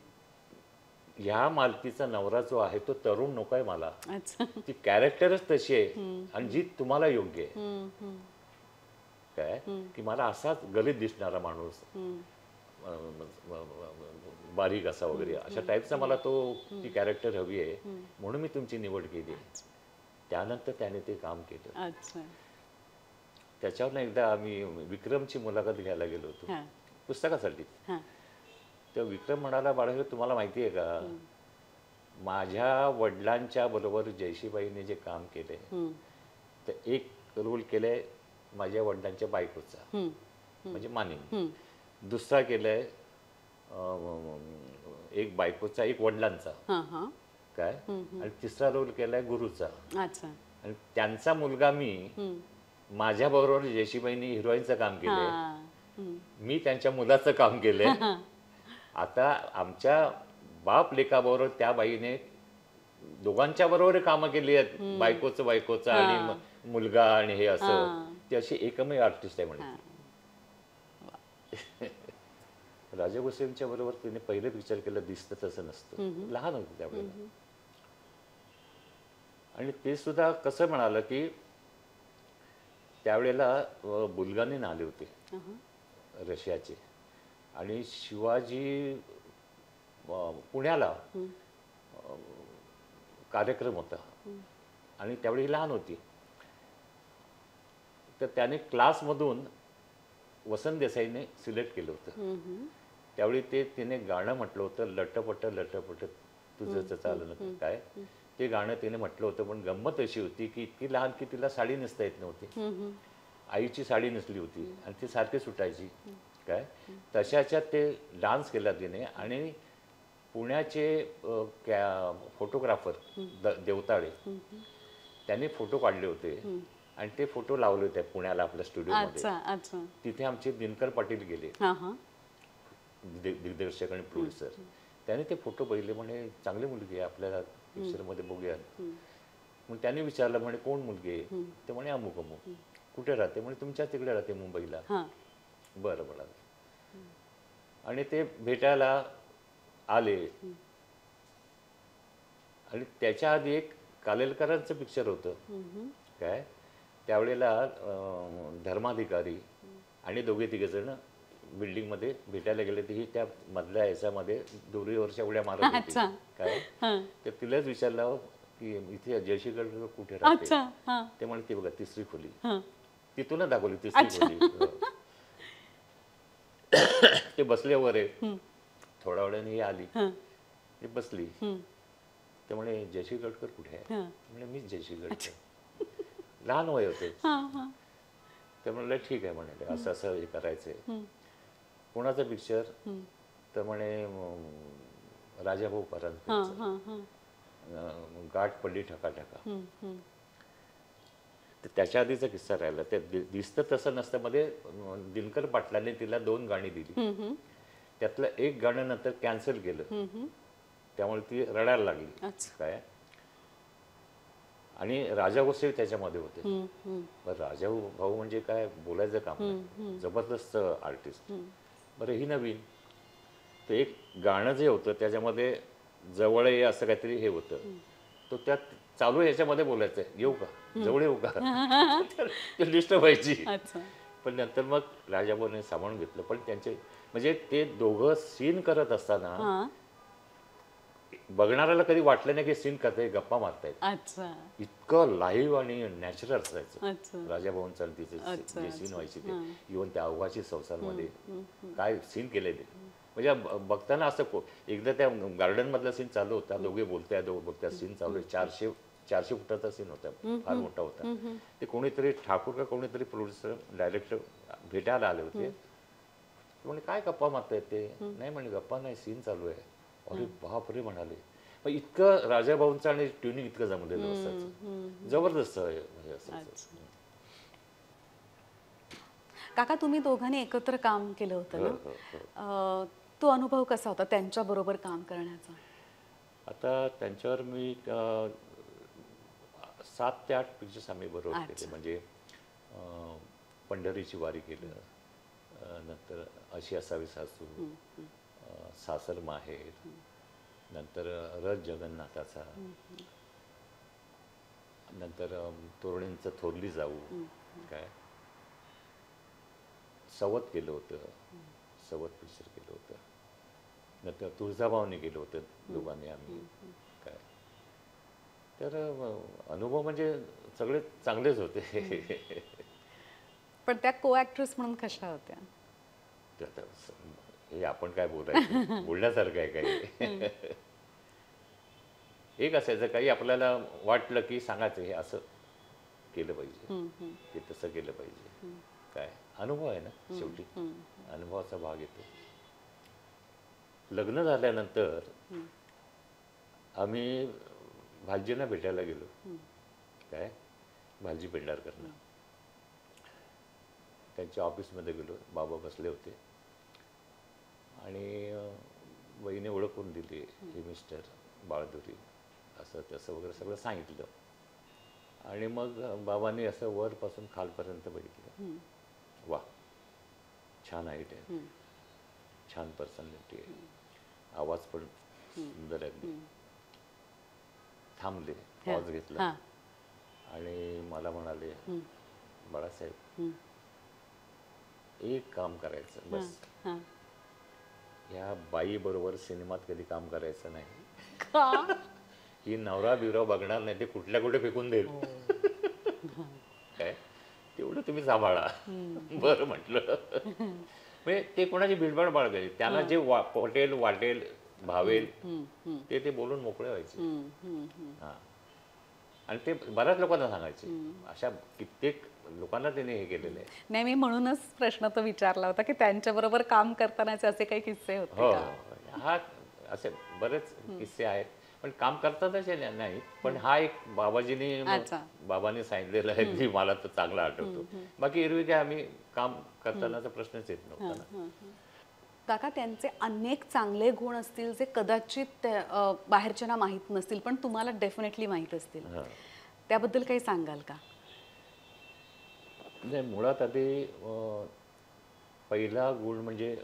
ह्या मालकीचा नवरा जो आहे तो तरुण नको आहे मला, अच्छा. ती कॅरेक्टरच तशी आहे आणि जी तुम्हाला योग्य आहे. काय की मला असाच गलित दिसणारा माणूस, बारीक असा वगैरे अशा टाईपचा मला तो ती कॅरेक्टर हवी आहे, म्हणून मी तुमची निवड केली. त्यानंतर त्याने ते काम केलं. अच्छा. त्याच्यावर एकदा आम्ही विक्रमची मुलाखत घ्यायला गेलो होतो हां. पुस्तकासाठी. हां. तर विक्रम म्हणाला, बाळा तुम्हाला माहिती आहे का, माझ्या वडिलांच्या बरोबर जयशीबाईने जे काम केले तर एक रोल केलाय माझ्या वडिलांच्या बायकोचा म्हणजे मानिनी, दुसरा केलाय एक बायकोचा एक वडिलांचा काय, आणि तिसरा रोल केलाय गुरुचा. अच्छा. आणि त्यांचा मुलगा मी माझ्या बरोबर जयशीबाईंनी हिरोईनचं काम केलंय, मी त्यांच्या मुलाचं काम केलंय. आता आमच्या बाप लेखाबरोबर त्या बाईने दोघांच्या बरोबर कामं केली आहेत, बायकोचं आणि मुलगा आणि हे असं. ती अशी एकमेव आर्टिस्ट आहे म्हणे. राजा गोसावींच्या बरोबर तिने पहिलं पिक्चर केलं दिसतं तसं नसतं, लहान होती त्यावेळेला. आणि ते सुद्धा कसं म्हणालं की त्यावेळेला बुलगानीन आले होते रशियाचे, आणि शिवाजी पुण्याला कार्यक्रम होता आणि त्यावेळी लहान होती. तर त्याने क्लासमधून वसंत देसाईने सिलेक्ट केलं होतं. त्यावेळी तिने गाणं म्हटलं होतं, लटपट लटपट तुझं चाललं काय, ते गाणं तिने म्हटलं होतं. पण गंमत अशी होती की इतकी लहान की तिला साडी नेसता येत नव्हती, आईची साडी नेसली होती आणि ती सारखी सुटायची काय. तशाच्यात ते डान्स केला तिने. आणि पुण्याचे फोटोग्राफर देवताळे त्यांनी फोटो काढले होते आणि ते फोटो लावले होते पुण्याला आपल्या स्टुडिओमध्ये. तिथे आमचे दिनकर पाटील गेले, दिग्दर्शक आणि प्रोड्युसर. त्याने ते फोटो बघितले, म्हणे चांगली मुलगी आहे, आपल्याला पिक्चरमध्ये बघूया. मग त्यांनी विचारलं, म्हणे कोण मुलगी आहे, ते म्हणे अमुक अमुक. कुठे राहते, म्हणे तुमच्या तिकडे राहते मुंबईला. बरं म्हणाल. आणि ते भेटायला आले. आणि त्याच्या आधी एक कालेलकरांचं पिक्चर होतं काय, त्यावेळेला धर्माधिकारी आणि दोघे तिघे जण बिल्डिंगमध्ये भेटायला गेले. ही त्या मधल्या ह्याच्यामध्ये दोरीवरच्या उड्या मारत होती काय. तर तिलाच विचारलं की इथे जयशीगड कुठे राहते, ते म्हणे ती बघा तिसरी खोली. तिथूनच दाखवली तिसरी खोली. ते बसल्यावर आहे, थोड्या वेळाने ही आली, ती बसली. ते म्हणे जयश्री गडकर कुठे आहे, म्हणजे मीच जयश्री गडकर. लहान वय होते. ते म्हणलं ठीक आहे म्हणे, असं असं हे करायचंय. कोणाचा पिक्चर, तर म्हणे राजाभाऊ परांजपेचा गाठ पडली ठका ठका. तर त्याच्या आधीचा किस्सा राहिला. ते दिसतं तसं नसतं मध्ये दिनकर पाटलाने तिला 2 गाणी दिली, त्यातलं एक गाणं नंतर कॅन्सल केलं, त्यामुळे ती रडायला लागली काय. आणि राजा गोसावी त्याच्यामध्ये होते. राजा भाऊ म्हणजे काय बोलायचं काम नाही, जबरदस्त आर्टिस्ट. बरं ही नवीन. तर एक गाणं जे होतं त्याच्यामध्ये जवळ ये असं काहीतरी हे होतं, तो त्यात चालू ह्याच्यामध्ये बोलायचं येऊ का, जवळ येऊ का, ते डिस्टर्ब व्हायची. पण नंतर मग राजाभाऊने सांभाळून घेतलं. पण त्यांचे म्हणजे ते दोघं सीन करत असताना बघणाऱ्याला कधी वाटलं नाही की सीन करताय, गप्पा मारतायत. इतकं लाईव्ह आणि नॅचरल असायचं राजाभाऊंचं तिचे जे सीन व्हायचे ते. इव्हन त्या अवघाची संसारमध्ये काय सीन केले ते, म्हणजे बघताना असं. एकदा त्या गार्डन मधला सीन चालू होता, दोघे बोलताय सीन चालू आहे. 400 फुटाचा सीन होता, फार मोठा होता. ते कोणीतरी ठाकूर का कोणीतरी प्रोड्युसर डायरेक्टर भेटायला आले होते. म्हणजे काय गप्पा मारतायत ते, नाही म्हणे गप्पा नाही, सीन चालू आहे. अरे बापरे म्हणाले. मग इतकं राजाभाऊंचं आणि ट्युनिंग इतकं जमलेलं असायचं, जबरदस्त असायचं. काका तुम्ही दोघांनी एकत्र काम केलं होतं ना, तो अनुभव कसा होता त्यांच्या बरोबर काम करण्याचा? आता त्यांच्यावर मी 7 ते 8 पिक्चर्स आम्ही बरोबर केले. म्हणजे पंढरीची वारी केलं, नंतर अशी असावी सासू, सासर माहेर, नंतर रथ जगन्नाथाचा, नंतर तोरणींचं थोरली जाऊ, काय सवत केलं होतं, सवत पिक्चर केलं होतं, नंतर तुळजाभावने केलं होतं दोघांनी आम्ही, काय तर अनुभव म्हणजे सगळे चांगलेच होते. पण त्या को ऍक्ट्रेस म्हणून कशा होत्या? तर आता हे आपण काय बोलायचं, बोलण्यासारखं आहे काही. एक असायचं, काही आपल्याला वाटलं की सांगायचं हे असं केलं पाहिजे, ते तसं केलं पाहिजे, काय अनुभव आहे ना शेवटी, अनुभवाचा भाग येतो. लग्न झाल्यानंतर आम्ही भालजींना भेटायला गेलो, काय भालजी पेंढारकरना. त्यांच्या ऑफिसमध्ये गेलो, बाबा बसले होते आणि वहिनी ओळख करून दिली, हे मिस्टर बाळदुरी, असं तसं वगैरे सगळं सांगितलं. आणि मग बाबांनी असं वरपासून खालपर्यंत बघितलं, वा छान हाईट आहे, छान पर्सनॅलिटी आहे, आवाज पण सुंदर आहे. थांबले, पॉज घेतला आणि मला म्हणाले, बाळासाहेब एक काम करायचं बस, या बाई बरोबर सिनेमात कधी काम करायचं नाही. ही नवरा बिवरा बघणार नाही, ते कुठल्या कुठे फेकून देईल. काय तेवढं तुम्ही सांभाळा. बरं म्हटलं. म्हणजे ते कोणाची बिडबड बाळगायची, त्यांना जे पटेल वाटेल भावेल ते बोलून मोकळे व्हायचे. हां, आणि ते बऱ्याच लोकांना सांगायचे, अशा कित्येक लोकांना त्याने हे केलेलं आहे. नाही, मी म्हणूनच प्रश्न तो विचारला होता की त्यांच्याबरोबर काम करतानाचे असे काही किस्से होते हो, का? हा असे बरेच किस्से आहेत, पण काम करतातच नाही. पण हा एक बाबांनी सांगितलेला आहे की मला तर चांगला आठवतो. बाकी एरवी काय आम्ही काम करतानाचा प्रश्नच येत नव्हता ना. काका, त्यांचे अनेक चांगले गुण असतील जे कदाचित बाहेरच्यांना माहीत नसतील, पण तुम्हाला डेफिनेटली माहीत असतील. त्याबद्दल काही सांगाल का? नाही, मुळात आधी पहिला गुण म्हणजे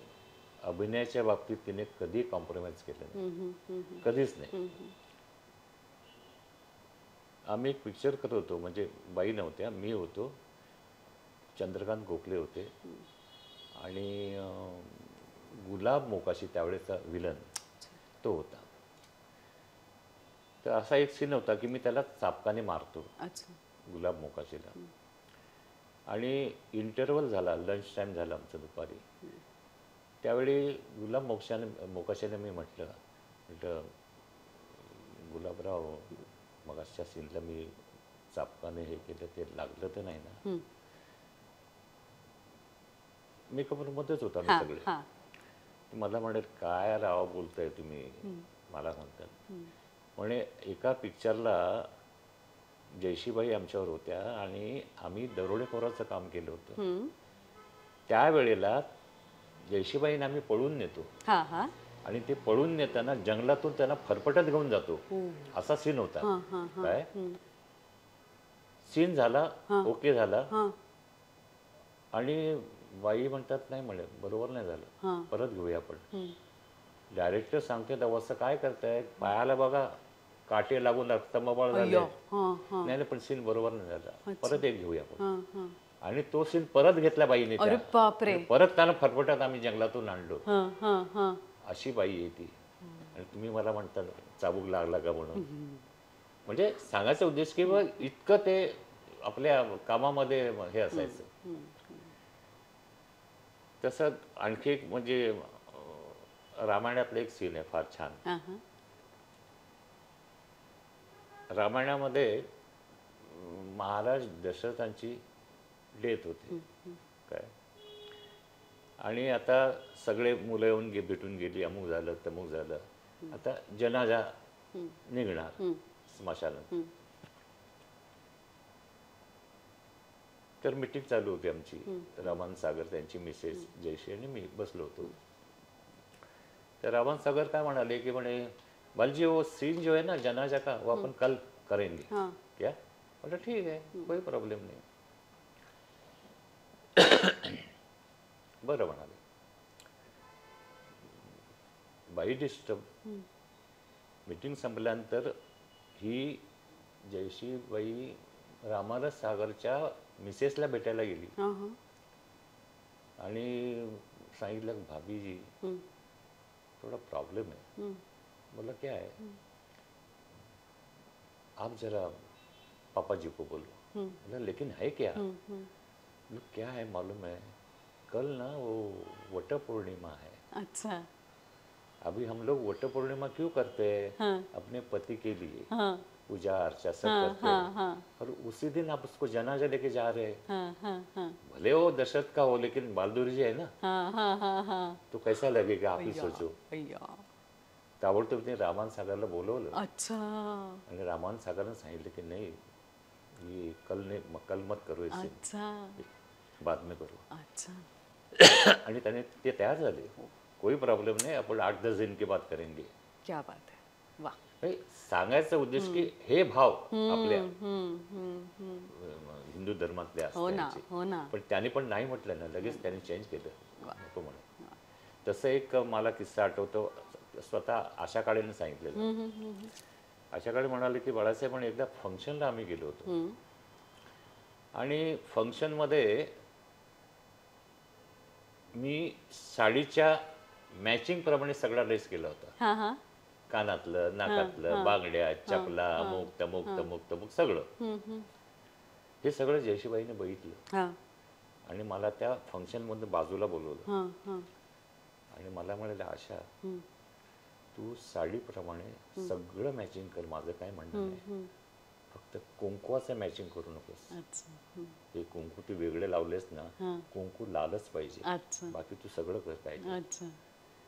अभिनयाच्या बाबतीत तिने कधी कॉम्प्रोमाइज केलं नाही, कधीच नाही. आम्ही एक पिक्चर करत होतो, म्हणजे बाई नव्हत्या, मी होतो, चंद्रकांत गोखले होते आणि गुलाब मोकाशी त्यावेळेचा विलन तो होता. तर असा एक सीन होता की मी त्याला चापकाने मारतो, गुलाब मोकाशीला. आणि इंटरव्हल झाला, लंच टाईम झाला आमचं दुपारी. त्यावेळी गुलाब मोकाशीने मी म्हटलं, गुलाबराव, मगाच्या सीनला मी चापकाने हे केलं, ते लागलं तर नाही ना? मेकअपमध्येच होता मी सगळे. मला म्हणेल, काय राव बोलताय तुम्ही, मला म्हणतात. म्हणे एका पिक्चरला जयशीबाई आमच्यावर होत्या आणि आम्ही दरोडेखोराचं काम केलं होतं. त्यावेळेला जयशीबाईंना आम्ही पळून नेतो आणि ते पळून नेताना जंगलातून त्यांना फरफटत घेऊन जातो, असा सीन होता. काय सीन झाला, ओके झाला, आणि बाई म्हणतात, नाही म्हणे बरोबर नाही झालं, परत घेऊया आपण. डायरेक्टर सांगते, असं काय करताय, पायाला बघा काटे लागून रक्तमबाळ झाले, नाही पण सीन बरोबर नाही झाला, परत एक घेऊया आपण. आणि तो सीन परत घेतला बाईने, परत त्याला फरफटत आम्ही जंगलातून आणलो. अशी बाई आहे ती. आणि तुम्ही मला म्हणता चाबूक लागला का म्हणून. म्हणजे सांगायचा उद्देश की इतकं ते आपल्या कामामध्ये हे असायचं. तसं आणखी एक म्हणजे रामायणातलं एक सीन आहे फार छान. रामायणामध्ये महाराज दशरथांची डेथ होते, काय, आणि आता सगळे मुलं येऊन भेटून गेली, अमुक झालं तमुक झालं, आता जनाजा निघणार स्मशानात. तर मीटिंग चालू होती आमची, रामान सागर, त्यांची मिसेस जयश्री आणि मी बसलो होतो. तर रामान सागर काय म्हणाले की म्हणे, बालजी वो सीन जो है ना जनाजा का, वो अपन कल करेंगे क्या. म्हटलं ठीक आहे, कोई प्रॉब्लेम नाही. बरं म्हणाले. बाई डिस्टर्ब. मीटिंग संपल्यानंतर ही जयश्रीबाई रामानंद सागरच्या मिसेसला भेटायला गेली हां, हां. आणि सांगितलं, भाभीजी थोड़ा प्रॉब्लम है. बोला क्या है? आप जरा पापा जी को बोलो. बोला लेकिन है क्या? बोला क्या है मालूम है, कल ना वो वट पूर्णिमा है. अच्छा. अभी हम लोग वट पूर्णिमा क्यों करते हैं? हाँ. अपने पति के लिए हाँ, पूजा अर्चा सब हाँ, करते हाँ, हैं, हाँ. और उसी दिन आप उसको जनाजा लेके जा रहे हैं. हाँ, हाँ, हाँ. भले वो दशरथ का हो, लेकिन बालदुरी जी है ना, हाँ, हाँ, हाँ, हाँ. तो कैसा लगेगा आप ही अय्या, सोचो. अय्या. ताबडतोब त्यांनी रामान सागरला बोलवलं अच्छा. आणि रामान सागरने सांगितलं की नाही, ये कल मत करो, इससे अच्छा. बाद में करो. अच्छा. आणि त्याने ते तयार झाले. कोई प्रॉब्लेम नाही, आपण 8-10 दिन के बाद करेंगे. क्या बात है. वाह. म्हणजे सांगायचा उद्देश की हे भाव आपल्या हिंदू धर्मातले हो ना, असतात. हो ना. पण त्याने पण नाही म्हटलं ना, लगेच त्याने चेंज केलं, वा. नको म्हणे. तसं एक मला किस्सा आठवतो, स्वतः आशा काळेने सांगितलेलं. आशा काळे म्हणाले की बाळासाहेब म्हणे, एकदा फंक्शनला आम्ही गेलो होतो आणि फंक्शनमध्ये मी साडीच्या मॅचिंग प्रमाणे सगळा ड्रेस केला होता. हां, हां. कानातलं, नाकातलं, बांगड्या, चपला, मुक तमुक तमुक तमुक सगळं. हे सगळं जयश्रीबाईने बघितलं हां, आणि मला त्या फंक्शनमधून बाजूला बोलवलं हां, हां. आणि मला म्हणाले, आशा तू साडीप्रमाणे सगळं मॅचिंग कर, माझं काय म्हणणं नाही, फक्त कुंकवाचं मॅचिंग करू नकोस. अच्छा. हे कुंकू तू वेगळे लावलेस ना, कुंकू लालच पाहिजे, अच्छा. बाकी तू सगळं कर पाहिजे. अच्छा.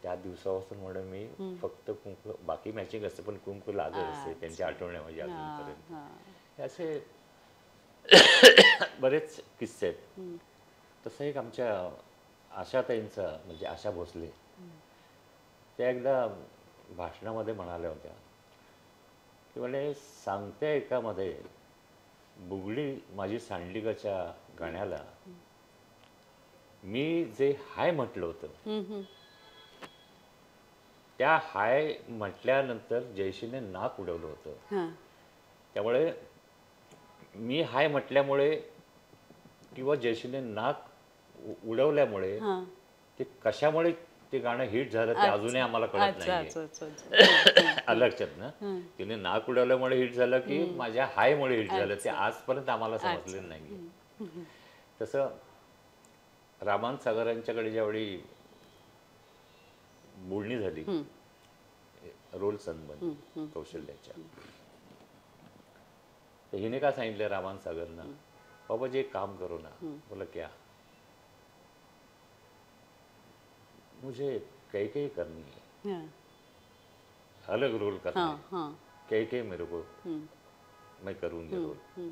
त्या दिवसापासून म्हणून मी फक्त कुंकू, बाकी मॅचिंग असते पण कुंकू लाल असते, त्यांची आठवण आहे माझी अजूनपर्यंत. हां. असे बरेच किस्से आहेत. तसं एक आमच्या आशाताईंचा, म्हणजे आशा भोसले, त्या एकदा भाषणामध्ये म्हणाल्या होत्या की म्हणे, सांगत्या एकामध्ये बुगडी माझी सांडलिकाच्या गाण्याला मी जे हाय म्हटलं होतं, त्या हाय म्हटल्यानंतर जयश्रीने नाक उडवलं होतं. हां. त्यामुळे मी हाय म्हटल्यामुळे किंवा जयश्रीने नाक उडवल्यामुळे ते कशामुळे ते गाणं हिट झालं ते अजूनही आम्हाला कळत नाही. लक्षात ना, तिने नाक उडवल्यामुळे हिट झालं की माझ्या हायमुळे हिट झालं, ते आजपर्यंत आम्हाला समजलेलं नाही. तसं रामान सागरांच्याकडे ज्यावेळी बोलणी झाली रोल संबंध कौशल्याच्या, तर हिने काय सांगितलं रामान सागरनं, बाबा जी एक काम करो ना. बोला क्या? मुझे कई करनी है, अलग रोल करना है, कई मेरे को, मैं करूँगी रोल.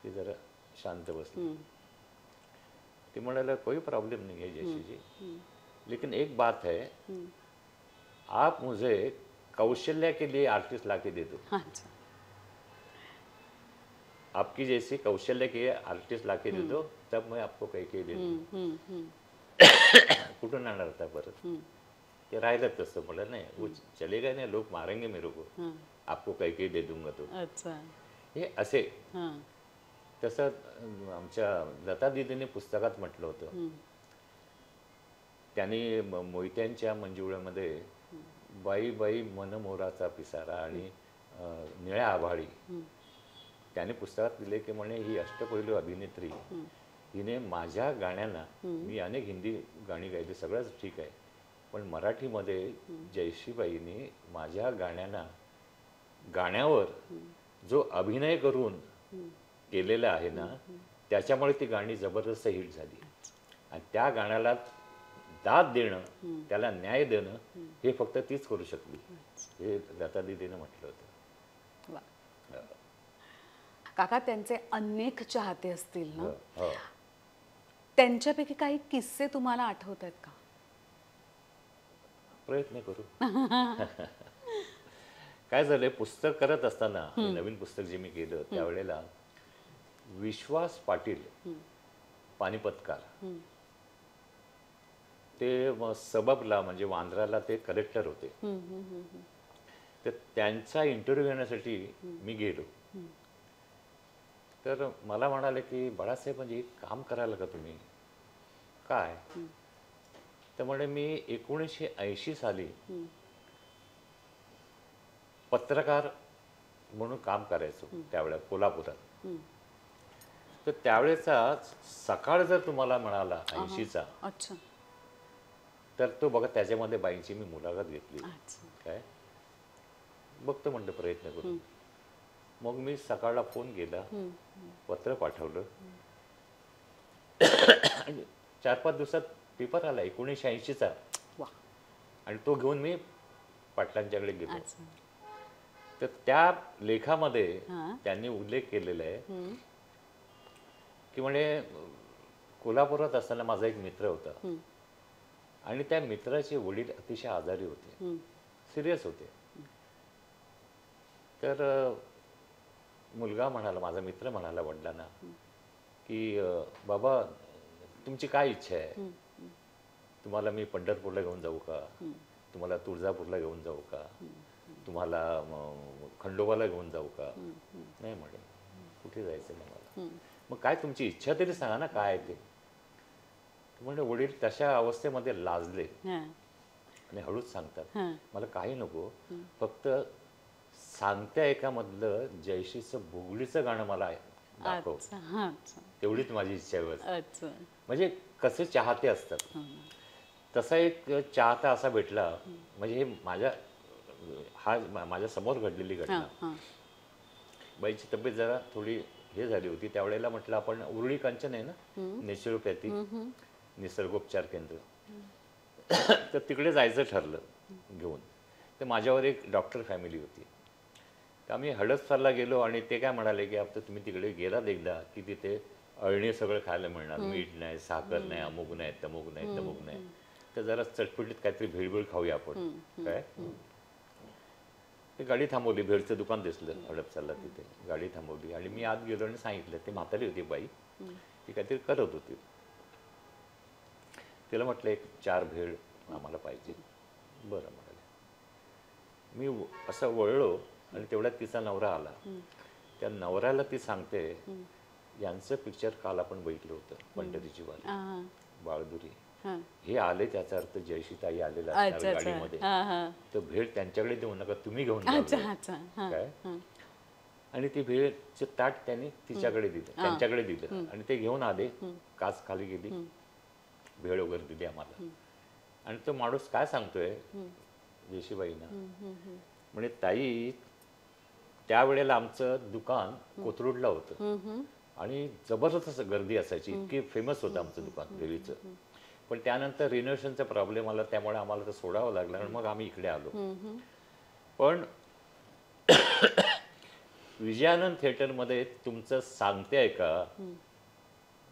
ती जरा शांत बसली. ती म्हणाला, कोई प्रॉब्लम नहीं है जयश्री जी, लेकिन एक बात है, आप मुझे कौशल्या के लिए आर्टिस्ट ला के दे दो. अच्छा. आपकी जैसी कौशल्या के आर्टिस्ट ला के दे दो, तब मैं आपको कई दे दूँ. कुठून आणणार होता परत? ते राहिलं तसं. मला नाही, वो चलेगा नाही, लोक मारेंगे मेरे को, आपको कई दे दूंगा तो. अच्छा. हे असे. तसं आमच्या लता दीदीने पुस्तकात म्हटलं होतं, त्यांनी मोहित्यांच्या मंजुळ्यामध्ये बाई बाई मनमोराचा पिसारा आणि निळ्या आभाळी, त्याने पुस्तकात लिहिले की म्हणे, ही अष्टपैलू अभिनेत्री, हिने माझ्या गाण्यांना, मी अनेक हिंदी गाणी गायली, सगळंच ठीक आहे, पण मराठीमध्ये जयश्रीबाईंनी माझ्या गाण्यावर जो अभिनय करून केलेला आहे ना, त्याच्यामुळे ती गाणी जबरदस्त हिट झाली. आणि त्या गाण्याला दाद देणं, त्याला न्याय देणं, हे फक्त तीच करू शकली, हे लता दीदीने म्हटलं होतं. काका, त्यांचे अनेक चाहते असतील ना, हो. त्यांच्यापैकी काही किस्से तुम्हाला आठवत आहेत का? प्रयत्न करू. काय झालंय, पुस्तक करत असताना नवीन पुस्तक जे मी केलं त्यावेळेला विश्वास पाटील पानिपतकार ते सबबला म्हणजे वांद्र्याला ते कलेक्टर होते. तर त्यांचा इंटरव्ह्यू घेण्यासाठी मी गेलो. तर मला म्हणाले की बाळासाहेब म्हणजे एक काम करायला का तुम्ही, काय? तर म्हणे मी 1980 साली पत्रकार म्हणून काम करायचो त्यावेळेला कोल्हापुरात. तर त्यावेळेचा सकाळ जर तुम्हाला मिळाला 80चा, अच्छा. तर तो बघा त्याच्यामध्ये बाईंची मी मुलाखत घेतली. अच्छा. काय बघतो म्हणलं प्रयत्न करून. मग मी सकाळला फोन केला, पत्र पाठवलं आणि 4-5 दिवसात पेपर आला 1980चा. वा. आणि तो घेऊन मी पाटलांच्याकडे गेलो. अच्छा. तर त्या लेखामध्ये हां. त्यांनी उल्लेख केलेला आहे की म्हणे कोल्हापुरात असताना माझा एक मित्र होता आणि त्या मित्राचे वडील अतिशय आजारी होते, सिरियस होते. तर मुलगा म्हणाला, माझा मित्र म्हणाला वडिलांना की बाबा तुमची काय इच्छा आहे, तुम्हाला मी पंढरपूरला घेऊन जाऊ का, तुम्हाला तुळजापूरला घेऊन जाऊ का, तुम्हाला खंडोबाला घेऊन जाऊ का? नाही म्हणे, कुठे जायचं नाही मला. मग काय तुमची इच्छा तरी सांगा ना, काय आहे ते. म्हणजे वडील तशा अवस्थेमध्ये लाजले आणि हळूच सांगतात, मला काही नको, फक्त सांगत्या एकामधलं जयश्रीचं भुगलीचं गाणं मला दाखव, तेवढीच माझी इच्छा आहे. म्हणजे कसे चाहते असतात, तसा एक चाहता असा भेटला. म्हणजे हे माझ्या समोर घडलेली घटना. बाईची तब्येत जरा थोडी हे झाली होती त्यावेळेला. म्हटलं आपण उरुळी कांचन आहे ना, नॅचरोपॅथी निसर्गोपचार केंद्र, तर तिकडे जायचं ठरलं घेऊन. तर माझ्यावर एक डॉक्टर फॅमिली होती. तर आम्ही हडपसरला गेलो आणि ते काय म्हणाले की आता तुम्ही तिकडे गेलात एकदा की तिथे अळणी सगळं खायला मिळणार, मीठ नाही, साखर नाही, अमुक नाही, तमुक नाही, तमुक नाही. तर जरा चटपटीत काहीतरी भेळभेळ खाऊया आपण. काय ते गाडी थांबवली, भेळचं दुकान दिसलं हडपसरला, तिथे गाडी थांबवली आणि मी आत गेलो आणि सांगितलं. ते म्हातारी होती बाई, ती काहीतरी करत होती. तिला म्हटलं एक 4 भेळ आम्हाला पाहिजे. बरं म्हणाले. मी असं वळलो आणि तेवढ्यात तिचा नवरा आला. त्या नवऱ्याला ती सांगते, यांचं पिक्चर काल आपण बघितलं होतं, पंढरीची वारी, बाळदुरी, हे आले, त्याचा अर्थ जयश्रीताई आलेला असणार गाडीमध्ये, तर भेळ त्यांच्याकडे देऊ नका, तुम्ही घेऊन जा. काय आणि ती भेळचे ताट त्यांनी तिच्याकडे दिलं, त्यांच्याकडे दिलं आणि ते घेऊन आले. काच खाली गेली, भेळ वगैरे दिली आम्हाला. आणि तो माणूस काय सांगतोय जयश्रीबाईंना, म्हणजे ताई त्यावेळेला आमचं दुकान कोथरूडला होतं आणि जबरदस्त गर्दी असायची, इतकी फेमस होतं आमचं दुकान भेळीचं. पण त्यानंतर रिनोव्हेशनचा प्रॉब्लेम आला, त्यामुळे आम्हाला तर सोडावं लागलं आणि मग आम्ही इकडे आलो. पण विजयानंद थिएटरमध्ये तुमचं सांगते आहे का,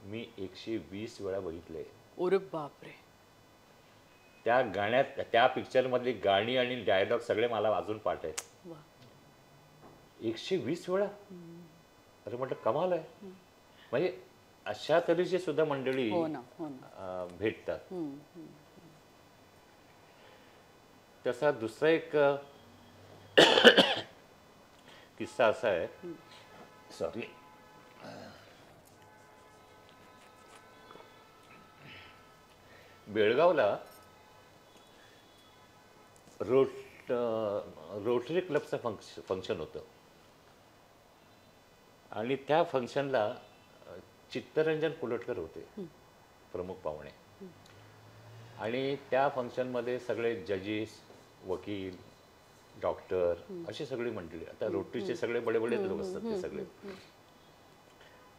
मी 120 वेळा बघितले. अरे बापरे. त्या गाण्यात, त्या पिक्चरमधली गाणी आणि डायलॉग सगळे मला अजून पाठ आहेत. 120 वेळा. अरे म्हटलं कमाल आहे. म्हणजे अशा तऱ्हेची सुद्धा मंडळी भेटतात. तसा दुसरा एक किस्सा असा आहे, सॉरी, बेळगावला रोटरी क्लबचं फंक्शन होतं आणि त्या फंक्शनला चित्तरंजन कुलटकर होते प्रमुख पाहुणे. आणि त्या फंक्शनमध्ये सगळे जजेस, वकील, डॉक्टर अशी सगळी मंडळी. आता रोटरीचे सगळे बडे बडे लोक असतात ते सगळे.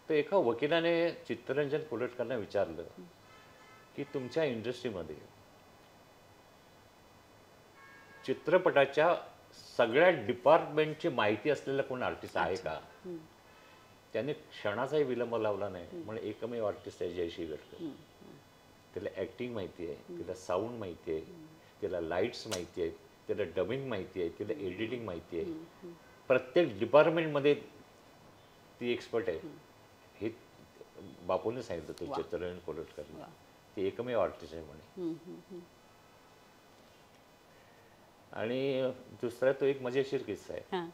तर एका वकिलाने चित्तरंजन कुलटकरना विचारलं की तुमच्या इंडस्ट्रीमध्ये चित्रपटाच्या सगळ्या डिपार्टमेंटची माहिती असलेला कोण आर्टिस्ट आहे का? त्याने क्षणाचाही विलंब लावला नाही. म्हणजे एकमेव आर्टिस्ट आहे जयश्री गडकर. तिला ॲक्टिंग माहिती आहे, तिला साऊंड माहिती आहे, तिला लाईट्स माहिती आहेत, तिला डबिंग माहिती आहे, तिला एडिटिंग माहिती आहे, प्रत्येक डिपार्टमेंटमध्ये ती एक्सपर्ट आहे. हे बापूने सांगितलं तो चित्ररंजन कोल्हटकरला. ती एकमेव आर्टिस्ट आहे म्हणे. आणि दुसरा तो एक मजेशीर किस्सा आहे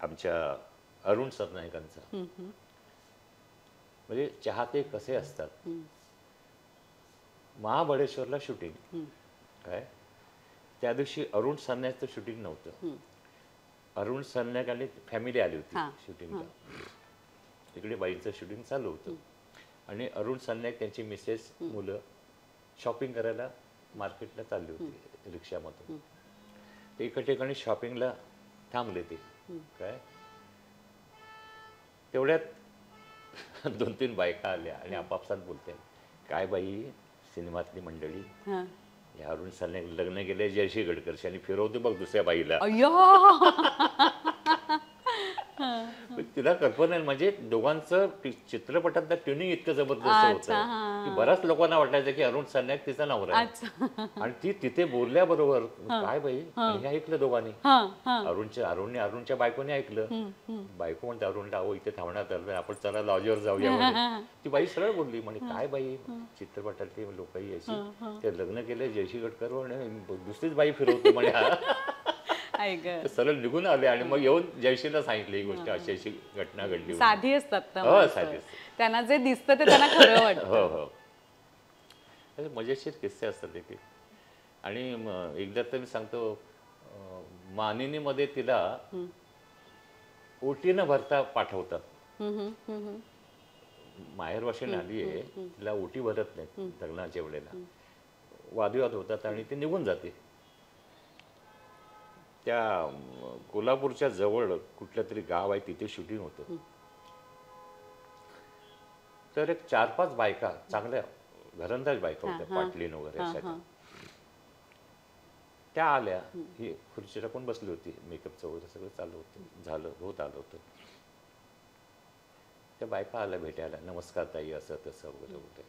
आमच्या अरुण सरनाईकांचा. म्हणजे चाहते कसे असतात. महाबळेश्वरला शूटिंग काय, त्या दिवशी अरुण सरनाईकचं शूटिंग नव्हतं. अरुण सरनाईक आणि फॅमिली आली होती शूटिंगला. तिकडे बाईंचं शूटिंग चालू होतं आणि अरुण सरनाईक त्यांची मिसेस मुलं शॉपिंग करायला मार्केटला चालली होती रिक्षामधून. ते एका ठिकाणी शॉपिंगला थांबले ते काय, तेवढ्यात 2-3 बायका आल्या आणि आपापसात बोलते, काय बाई सिनेमातली मंडळी, या अरुण सरनाईक लग्न गेले जयश्री गडकरशी आणि फिरवते बघ दुसऱ्या बाईला. तिला कल्पना आहे. म्हणजे दोघांचं चित्रपटातलं ट्युनिंग इतकं जबरदस्त होतं की बऱ्याच लोकांना वाटायचं की अरुण सरनाईक तिचा नवरा आहे. आणि ती तिथे बोलल्याबरोबर काय बाई, हे ऐकलं दोघांनी. अरुणच्या बायकोने ऐकलं. बायको म्हणते अरुणला, अहो इथे थांबण्यात आलं, आपण चला लॉजवर जाऊया. ती बाई सरळ बोलली, म्हणे काय बाई चित्रपटातली लोकही अशी, ते लग्न केलं जयश्री गडकर दुसरीच बाई फिरवतो म्हणे. सरळ निघून आले आणि मग येऊन जयश्रीला सांगितली ही गोष्ट, अशी अशी घटना घडली. साधी असतात साधी. त्यांना जे दिसतं ते त्यांना खरं वाटतं. हो हो, मजेशीर किस्से असतात एक. आणि एकदा तर मी सांगतो, मानिनीमध्ये तिला ओटी न भरता पाठवतात. माहेर वाशिन आली आहे, तिला ओटी भरत नाही लग्नाच्या वेळेला. वादविवाद होतात आणि ती निघून जाते. त्या कोल्हापूरच्या जवळ कुठलं तरी गाव आहे, तिथे शूटिंग होतं. तर एक 4-5 बायका, चांगल्या घरंदाज बायका होत्या, पाटलीन वगैरे अशा, त्या आल्या. ही खुर्ची टाकून बसली होती, मेकअपचं वगैरे सगळं चालू होतं, होत आलं होतं. त्या बायका आल्या भेटायला, नमस्कार ताई, असं तसं वगैरे होते.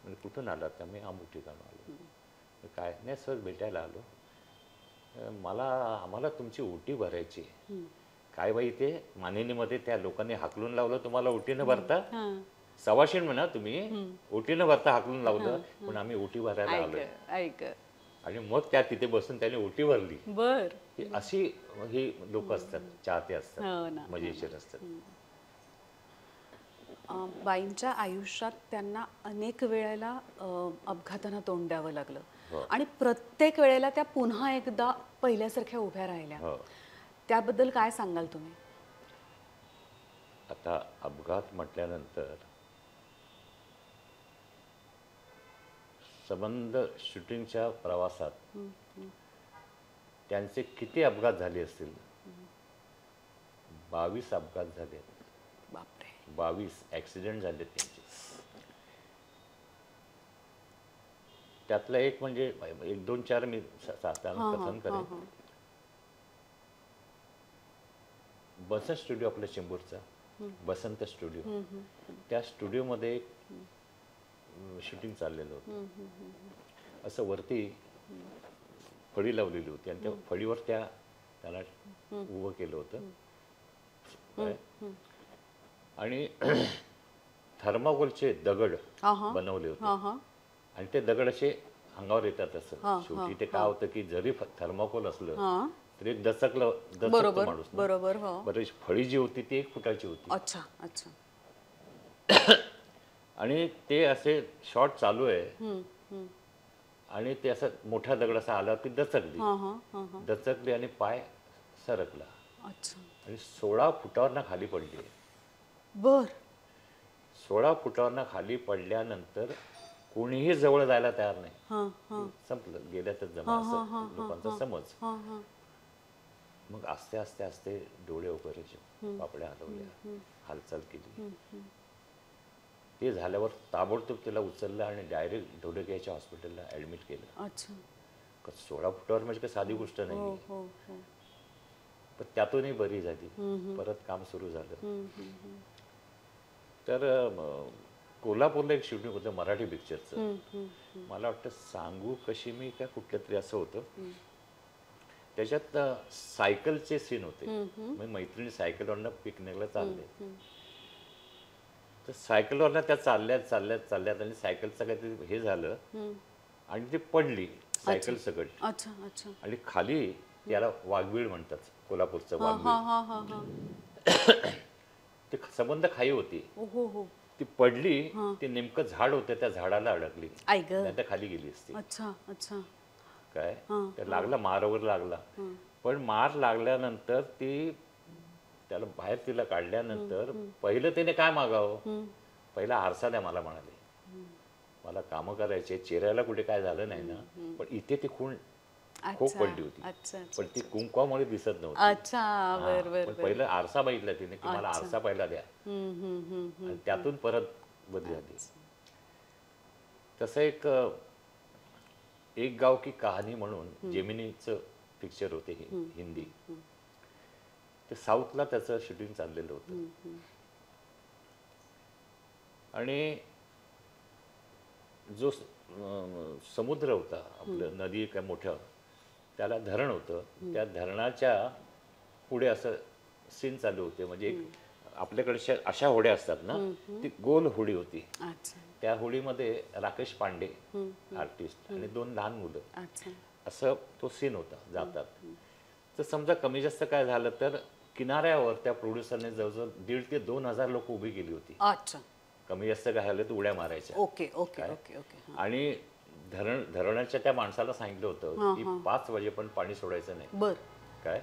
म्हणजे कुठून आला, त्या मी अमुक ठिकाणून आलो. काय नाही सहज भेटायला आलो, आम्हाला तुमची ओटी भरायची. काय बाई, ते मानिनीमध्ये त्या लोकांनी हाकलून लावलं तुम्हाला ओटी न भरता. सवाशीण म्हणा तुम्ही, ओटी न भरता हाकलून लावलं, पण आम्ही ओटी भरायला आलो. आणि मग त्या तिथे बसून त्याने ओटी भरली. अशी ही लोक असतात, चाहते असतात, मजेशीर असतात. बाईंच्या आयुष्यात त्यांना अनेक वेळेला अपघातांना तोंड द्यावं लागलं आणि प्रत्येक वेळेला त्या पुन्हा एकदा पहिल्यासारख्या उभ्या राहिल्या. त्याबद्दल काय सांगाल तुम्ही? आता अपघात म्हटल्यानंतर संबंध शूटिंगच्या प्रवासात त्यांचे किती अपघात झाले असतील? 22 अपघात झाले. बापरे, 22 ॲक्सिडेंट झाले त्यांचे. त्यातला एक म्हणजे 1-2-4 मी कथन करेन. बसंत स्टुडिओ आपल्या चेंबूरचा बसंत स्टुडिओ, त्या स्टुडिओमध्ये शूटिंग चाललेलं होतं. असं वरती फळी लावलेली होती आणि त्या फळीवर त्याला उभं केलं होतं. आणि थर्माकोलचे दगड बनवले होते आणि ते दगड असे अंगावर येतात. असं शेवटी ते काय होतं की जरी थर्माकोल असलं तरी दचकलं माणूस. बरं, फळी जी होती ती 1 फुटाची होती. अच्छा अच्छा. आणि ते असे शॉट चालू आहे आणि ते असं मोठा दगड असा आला की दचकली आणि पाय सरकला आणि 16 फुटावरनं खाली पडली. 16 फुटावरनं खाली पडल्यानंतर कोणीही जवळ जायला तयार नाही. संपलं, गेल्यातच जमा, असं लोकांचा समज. मग आस्ते आस्ते आस्ते डोळे वगैरे पापड्या हलवल्या, हालचाल केली. ते झाल्यावर ताबडतोब तिला उचललं आणि डायरेक्ट ढोलेकियाच्या हॉस्पिटलला ऍडमिट केलं. 16 फुटावर म्हणजे काही साधी गोष्ट नाही. पण त्यातूनही बरी झाली. परत काम सुरू झालं. तर कोल्हापूरला एक शूटिंग होतं मराठी पिक्चरचं. मला वाटतं सांगू कशी मी काय कुठलं तरी असं होतं. त्याच्यात सायकलचे सीन होते. म्हणजे मैत्रिणी सायकलवरनं पिकनिकला चालले, तर सायकलवरनं त्या चालल्यात आणि सायकलचं काहीतरी हे झालं आणि ती पडली सायकल सकट. अच्छा अच्छा. आणि खाली त्याला वाघबीळ म्हणतात, कोल्हापूरचं हा वाघबीळ. हा हा हा हा. ती सबंध खाई होती, ओ हो हो. ती पडली, ते नेमकं झाड होतं, त्या झाडाला अडकली, आई ग. नाही तर खाली गेली असती. अच्छा अच्छा. काय तर लागला, मार वगैरे लागला, पण मार लागल्यानंतर ती त्याला बाहेर तिला काढल्यानंतर पहिलं त्याने काय मागावं, पहिला आरसा द्या मला म्हणाले, मला कामं करायचे, चेहऱ्याला कुठे काय झालं नाही ना, पण इथे ती खूण खूप पडली होती, अच्छा पण ती कुंकवामुळे दिसत नव्हती. अच्छा. बर बर पण पहिलं आरसा बघितला तिने की मला आरसा पहिला द्या, आणि त्यातून परत बदली झाली. तसं एक गाव की कहाणी म्हणून जेमिनीचं पिक्चर होते हिंदी, ते साऊथला त्याचं शूटिंग चाललेलं होतं. आणि जो समुद्र होता, आपलं नदी काय मोठं, त्याला धरण होतं, त्या धरणाच्या पुढे असं सीन चालू होते. म्हणजे एक आपल्याकडच्या अशा होड्या असतात ना, ती गोल होडी होती. त्या होडीमध्ये राकेश पांडे आर्टिस्ट आणि 2 लहान मुलं, असं तो सीन होता. जातात तर समजा कमी जास्त काय झालं तर किनाऱ्यावर त्या प्रोड्युसरने जवळजवळ 1,500 ते 2,000 लोक उभी केली होती. अच्छा. कमी जास्त काय झालं तर उड्या मारायच्या. Okay okay okay okay. आणि धरणाच्या त्या माणसाला सांगितलं होतं की 5 वाजेपर्यंत पाणी सोडायचं नाही. बर. काय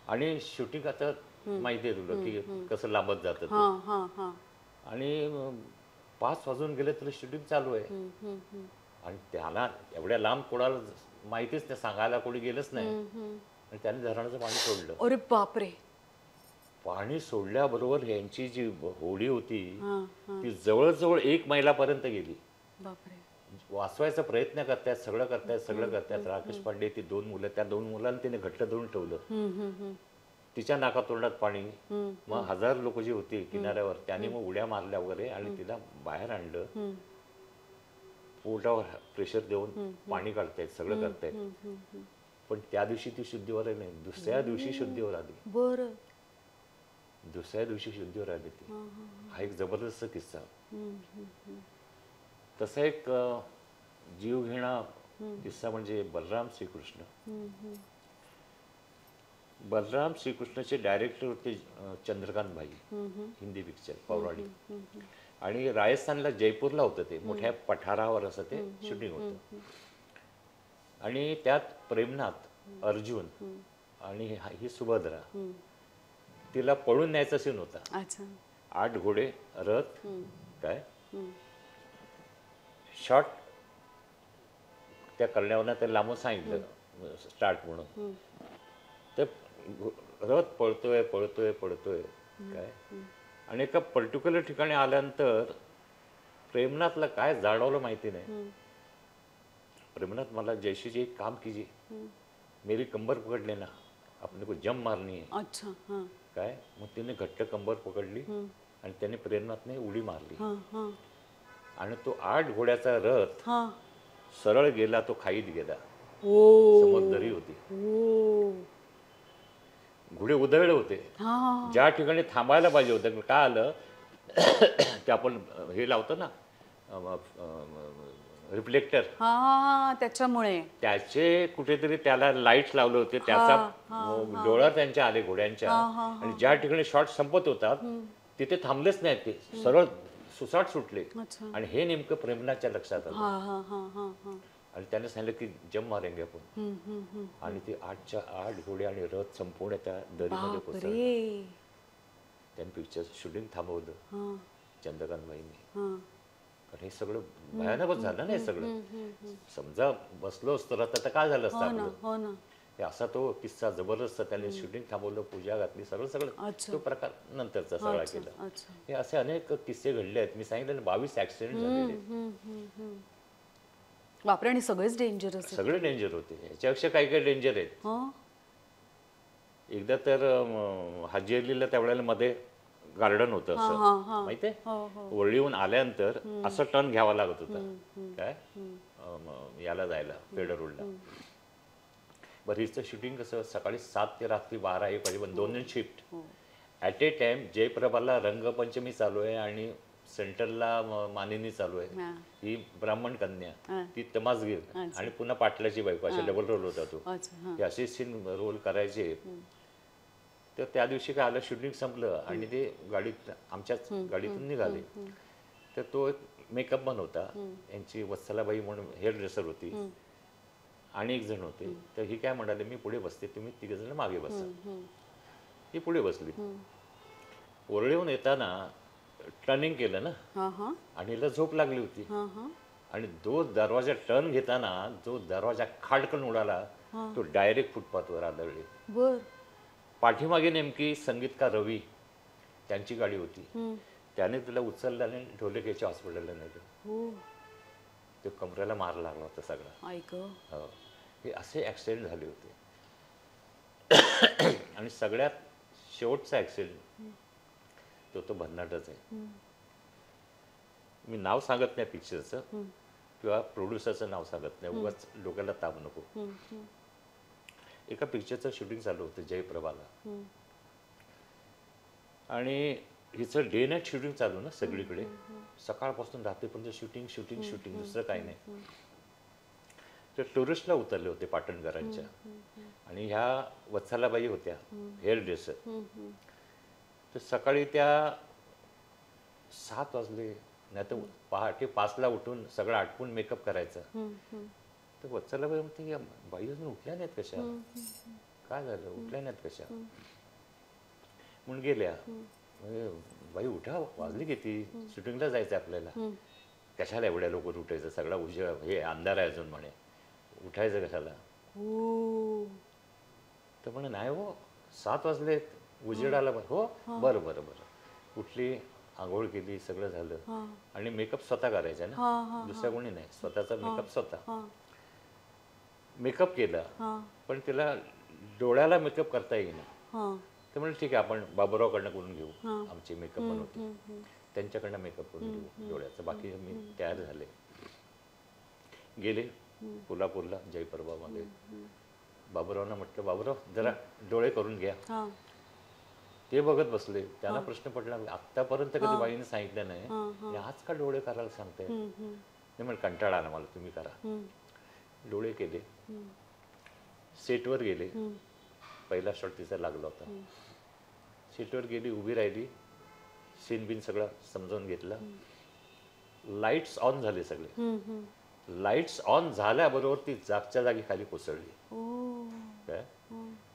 आणि शूटिंग आता माहिती आहे तुला की कसं लांबत जातं. आणि 5 वाजून गेले तरी शूटिंग चालू आहे. आणि त्याला एवढ्या लांब कोणाला माहितीच नाही, सांगायला कोणी गेलंच नाही. आणि त्याने धरणाचं पाणी सोडलं. अरे बापरे. पाणी सोडल्याबरोबर यांची जी होडी होती ती जवळजवळ 1 मैलापर्यंत गेली. बापरे. वाचवायचा प्रयत्न करतायत, सगळं करतायत. राकेश पांडे, ती 2 मुलं, त्या 2 मुलांना तिने घट्ट धरून ठेवलं. तिच्या नाकातोंडात पाणी. मग 1000 लोक जी होती किनाऱ्यावर, त्यांनी मग उड्या मारल्या वगैरे आणि तिला बाहेर आणलं. पोटावर प्रेशर देऊन पाणी काढतायत, सगळं करतायत. पण त्या दिवशी ती शुद्धीवर आली नाही, दुसऱ्या दिवशी शुद्धीवर आली. बरं. दुसऱ्या दिवशी शुद्धीवर आली ती. हा एक जबरदस्त किस्सा. तसा एक जीवघेणा किस्सा म्हणजे बलराम श्रीकृष्ण. बलराम श्रीकृष्णचे डायरेक्टर होते चंद्रकांत भाई, हिंदी पिक्चर पौराणिक. आणि राजस्थानला, जयपूरला होतं ते, मोठ्या पठारावर असं ते शूटिंग होतं. आणि त्यात प्रेमनाथ, अर्जुन आणि ही सुभद्रा, तिला पळून न्यायचा सीन होता. 8 घोडे, रथ, काय शॉट त्या करण्यावर ते लांबून सांगितलं स्टार्ट म्हणून. तर रथ पळतोय काय. आणि एका पर्टिक्युलर ठिकाणी आल्यानंतर प्रेमनाथला काय जाणवलं माहिती नाही. प्रेमनाथ मला जैसे जी एक काम कीजिए, मेरी कंबर पकड़ लेना, अपने को जम मारनी है. अच्छा. काय. मग तिने घट्ट कंबर पकडली आणि त्याने प्रेमनाथने उडी मारली. आणि तो 8 घोड्याचा रथ सरळ गेला, तो खाईत गेला. समोर दरी होती, घोडे उधळले होते. ज्या ठिकाणी थांबायला पाहिजे होतं, काय आलं ते आपण हे लावतो ना रिफ्लेक्टर, त्याच्यामुळे त्याचे कुठेतरी त्याला लाईट्स लावले होते, त्याचा डोळा त्यांच्या आले घोड्यांच्या. आणि ज्या ठिकाणी शॉट संपत होतात तिथे थांबलेच नाहीत, ते सरळ सुसाट सुटले. आणि हे नेमकं प्रेमनाथच्या लक्षात आलं. आणि त्याने सांगितलं की जम मारेंगे आपण. आणि ते 8च्या 8 घोडे आणि रथ संपूर्ण त्या दरीमध्ये कोसळले. त्यांनी पिक्चर शूटिंग थांबवलं चंद्रकांत भाईंनी. कारण हे सगळं भयानकच झालं ना. हे सगळं समजा बसलो असतो तर काय झालं असतं आपलं. हे असा तो किस्सा जबरदस्त. त्याने शूटिंग थांबवलं, पूजा घातली, सगळं तो प्रकार नंतरचा सगळा केला. हे असे अनेक किस्से घडले आहेत. मी सांगितलं 22 ऍक्सिडेंट झालेले. बापरे. आणि सगळेच डेंजरस, सगळे डेंजर होते. याच्यापेक्षा काही डेंजर आहेत. एकदा तर हाजी अलीला त्यावेळेला मध्ये गार्डन होतं असं, माहितीये, वरळीहून आल्यानंतर असं टर्न घ्यावा लागत होता काय याला जायला पेडर रोडला. बरं हिचं शूटिंग कसं सकाळी 7 ते रात्री 12-1 वाजेपर्यंत 2 शिफ्ट. हो. ॲट ए टाइम जयप्रभाला रंगपंचमी चालू आहे आणि सेंटरला मानिनी चालू आहे. हां. ही ब्राह्मण कन्या, हां. ती तमासगीर अच्छा. आणि पुन्हा पाटलाची बायको, असे डबल रोल होता तो. अच्छा. हां. हे असे सीन रोल करायचे. तर त्या दिवशी काय आलं, शूटिंग संपलं आणि ते गाडीत आमच्याच गाडीतून निघाले. तर तो एक मेकअप मॅन होता, यांची वत्सलाबाई म्हणून हेअर ड्रेसर होती आणि एक जण होते. तर ही काय म्हणाले, मी पुढे बसते, तुम्ही तिघ जण मागे बसा. ही पुढे बसली. ओरळीहून येताना टर्निंग केलं ना हां हां आणि हिला झोप लागली होती. हां हां आणि जो दरवाजा टर्न घेताना जो दरवाजा खाडकन उडाला तो डायरेक्ट फुटपाथवर आदळले. बर. पाठीमागे नेमकी संगीतकार रवी त्यांची गाडी होती. त्याने तिला उचललं आणि ढोलेकेच्या हॉस्पिटलला नेलं. हो. तो कमरेला मार लागला होता सगळा. ऐक. हो, हे असे ॲक्सिडेंट झाले होते. आणि सगळ्यात शेवटचा ॲक्सिडेंट तो भन्नाटच आहे. मी नाव सांगत नाही पिक्चरचं किंवा प्रोड्युसरचं नाव सांगत नाही, उगाच डोक्याला ताप नको. एका पिक्चरचं शूटिंग चालू होतं जयप्रभाला आणि हिचं डे नाईट शूटिंग चालू ना सगळीकडे. सकाळपासून रात्रीपर्यंत शूटिंग शूटिंग शूटिंग, दुसरं काही नाही. तर टुरिस्टला उतरले होते पाटणकरांच्या आणि ह्या वत्सलाबाई होत्या हेअर ड्रेसर. तर सकाळी त्या 7 वाजले, नाही तर पहाटे 5ला उठून सगळं आटपून मेकअप करायचा. तर वत्सलाबाई म्हणते, बाई अजून उठल्या नाहीत कशा, काय झालं, उठल्या नाहीत कशा म्हणून गेल्या. बाई उठा, वाजली किती, शूटिंगला जायचं आपल्याला. कशाला एवढ्या लवकर उठायचं, सगळा उजेड, हे अंधार आहे अजून म्हणे, उठायचं कशाला. तर म्हणे नाही हो 7 वाजलेत, उजेड आला. हो बरं बरं बरं. उठली, आंघोळ केली, सगळं झालं आणि मेकअप स्वतः करायचा ना, दुसऱ्या कोणी नाही, स्वतःचा मेकअप स्वतः. मेकअप केला पण तिला डोळ्याला मेकअप करता येईना. तर म्हणजे ठीक आहे, आपण बाबूरावकडनं करून घेऊ, आमचे मेकअप पण होते, त्यांच्याकडनं मेकअप करून घेऊ डोळ्याचं. बाकी मी तयार झाले, गेले कोल्हापूरला जयप्रभामध्ये. बाबूरावना म्हटलं, बाबूराव जरा डोळे करून घ्या. ते बघत बसले. त्यांना प्रश्न पडला, आत्तापर्यंत कधी बाईने सांगितलं नाही, आज का डोळे करायला सांगताय. नाही म्हणजे कंटाळा आला मला, तुम्ही करा. डोळे केले, सेटवर गेले. पहिला शॉट तिचा लागला होता. सीटवर गेली, उभी राहिली, सीन बिन सगळं समजावून घेतला. लाईट्स ऑन झाले सगळे. लाईट्स ऑन झाल्याबरोबर ती जागच्या जागी खाली कोसळली. काय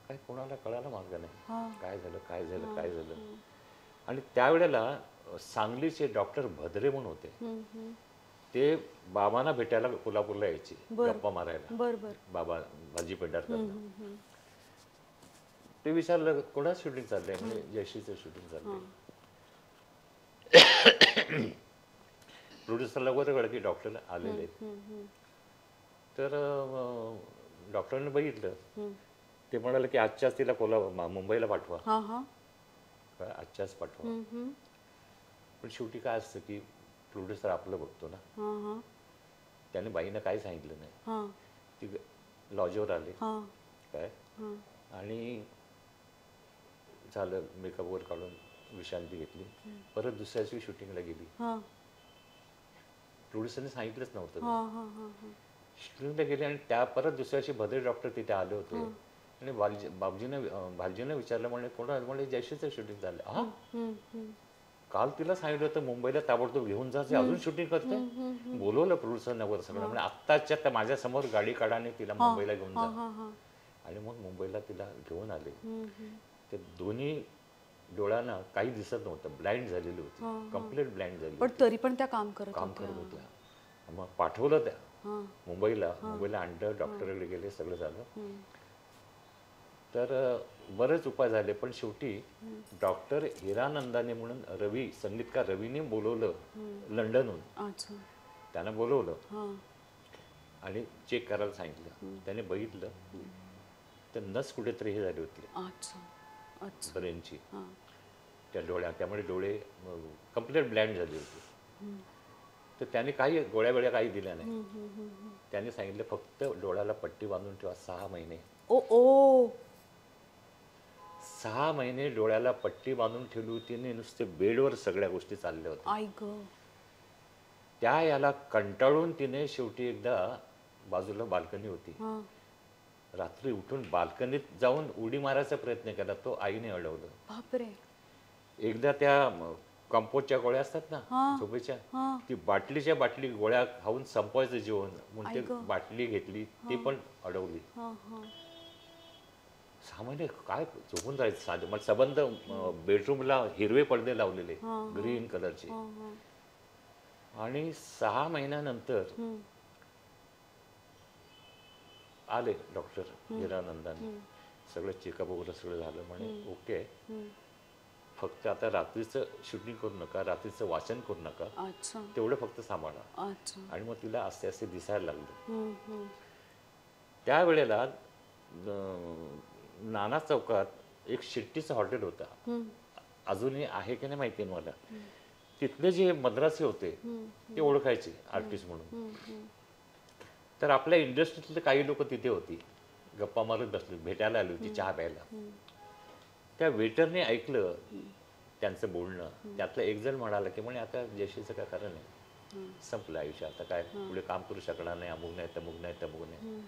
काय कोणाला कळायला मार्ग नाही, काय झालं काय झालं काय झालं. आणि त्यावेळेला सांगलीचे डॉक्टर भद्रे म्हणून होते, ते बाबांना भेटायला कोल्हापूरला यायचे, गप्पा मारायला. बाबा भाजी पेंढारकर. ते विचारलं, कोणाच शूटिंग चाललंय, म्हणजे जयश्रीचं शूटिंग चाललंय. प्रोड्युसरला वगैरे कळलं की डॉक्टर आलेले. तर डॉक्टरने बघितलं, ते म्हणाले की आजच्याच तिला मुंबईला पाठवा, आजच्याच पाठवा. पण शेवटी काय असतं की प्रोड्युसर आपलं बघतो ना. त्याने बाईनं काही सांगितलं नाही. ती लॉजवर आले काय आणि झालं, मेकअप वर काढून विश्रांती घेतली. परत दुसऱ्या दिवशी शूटिंगला गेली. प्रोड्युसरने सांगितलंच नव्हतं. शूटिंगला गेले आणि त्या परत दुसऱ्या दिवशी भद्रे डॉक्टर तिथे आले होते आणि भालजीने विचारलं, म्हणजे कोणा, म्हणजे जयश्रीचं शूटिंग झालं. काल तिला सांगितलं होतं मुंबईला ताबडतोब घेऊन जायचं, अजून शूटिंग करते. बोलवलं प्रोड्युसरने वर सगळं, म्हणजे आत्ताच्या त्या माझ्यासमोर गाडी काढाने तिला मुंबईला घेऊन जा. आणि मग मुंबईला तिला घेऊन आले. ते दोन्ही डोळ्यांना काही दिसत नव्हतं, ब्लाइंड झालेली होती, कम्प्लीट ब्लाइंड झाली. पण तरी पण त्या काम करत होत्या. मग पाठवलं त्या मुंबईला आणलं, डॉक्टरकडे गेले, सगळं झालं. तर बरेच उपाय झाले, पण शेवटी डॉक्टर हिरानंदाने म्हणून रवी, संगीतकार रवीने बोलवलं लंडनहून. त्यानं बोलवलं आणि चेक करायला सांगितलं. त्याने बघितलं तर नस कुठेतरी हे झाली होती ब्रेनची त्या डोळ्या, त्यामुळे डोळे कम्प्लीट ब्लँड झाले होते. तर त्याने काही गोळ्या काही दिल्या नाही. त्याने सांगितलं फक्त डोळ्याला पट्टी बांधून ठेवा 6 महिने. ओ ओ 6 महिने डोळ्याला पट्टी बांधून ठेवली होती आणि नुसते बेडवर सगळ्या गोष्टी चालल्या होत्या. आय ग. त्या याला कंटाळून तिने शेवटी एकदा बाजूला बाल्कनी होती, हां. रात्री उठून बाल्कनीत जाऊन उडी मारायचा प्रयत्न केला. तो आईने अडवलं. बापरे. एकदा त्या कंपोस्टच्या गोळ्या असतात ना हां. झोपेच्या, हां. ती बाटलीच्या बाटली गोळ्या खाऊन संपवायचं जीवन म्हणून आई ते गं. बाटली घेतली, ती पण अडवली. हां हां 6 महिने काय झोपून जायचं साधं. मग सबंध बेडरूमला हिरवे पडदे लावलेले ग्रीन कलरचे. हां हां. आणि 6 महिन्यानंतर आले डॉक्टर हिरानंदाने. सगळं चेकअप वगैरे सगळं झालं. म्हणे ओके, फक्त आता रात्रीचं शूटिंग करू नका, रात्रीचं वाचन करू नका, अच्छा तेवढं फक्त सांभाळा. अच्छा. आणि मग तिला आस्ते आस्ते दिसायला लागलं. हम्म. त्यावेळेला नाना चौकात एक शिट्टीचं हॉटेल होता. अजूनही आहे की नाही माहिती मला. तिथले जे मद्रासी होते ते ओळखायचे आर्टिस्ट म्हणून. तर आपल्या इंडस्ट्रीतले काही लोक तिथे होती, गप्पा मारत बसले, भेटायला आली होती चहा प्यायला. त्या वेटरने ऐकलं त्यांचं बोलणं. त्यातला एक जण म्हणाला की म्हणे आता जयश्रीचं काय कारण आहे, संपलं आयुष्य, आता काय पुढे काम करू शकणार नाही, अमुक नाही तमुक नाही तमुक नाही.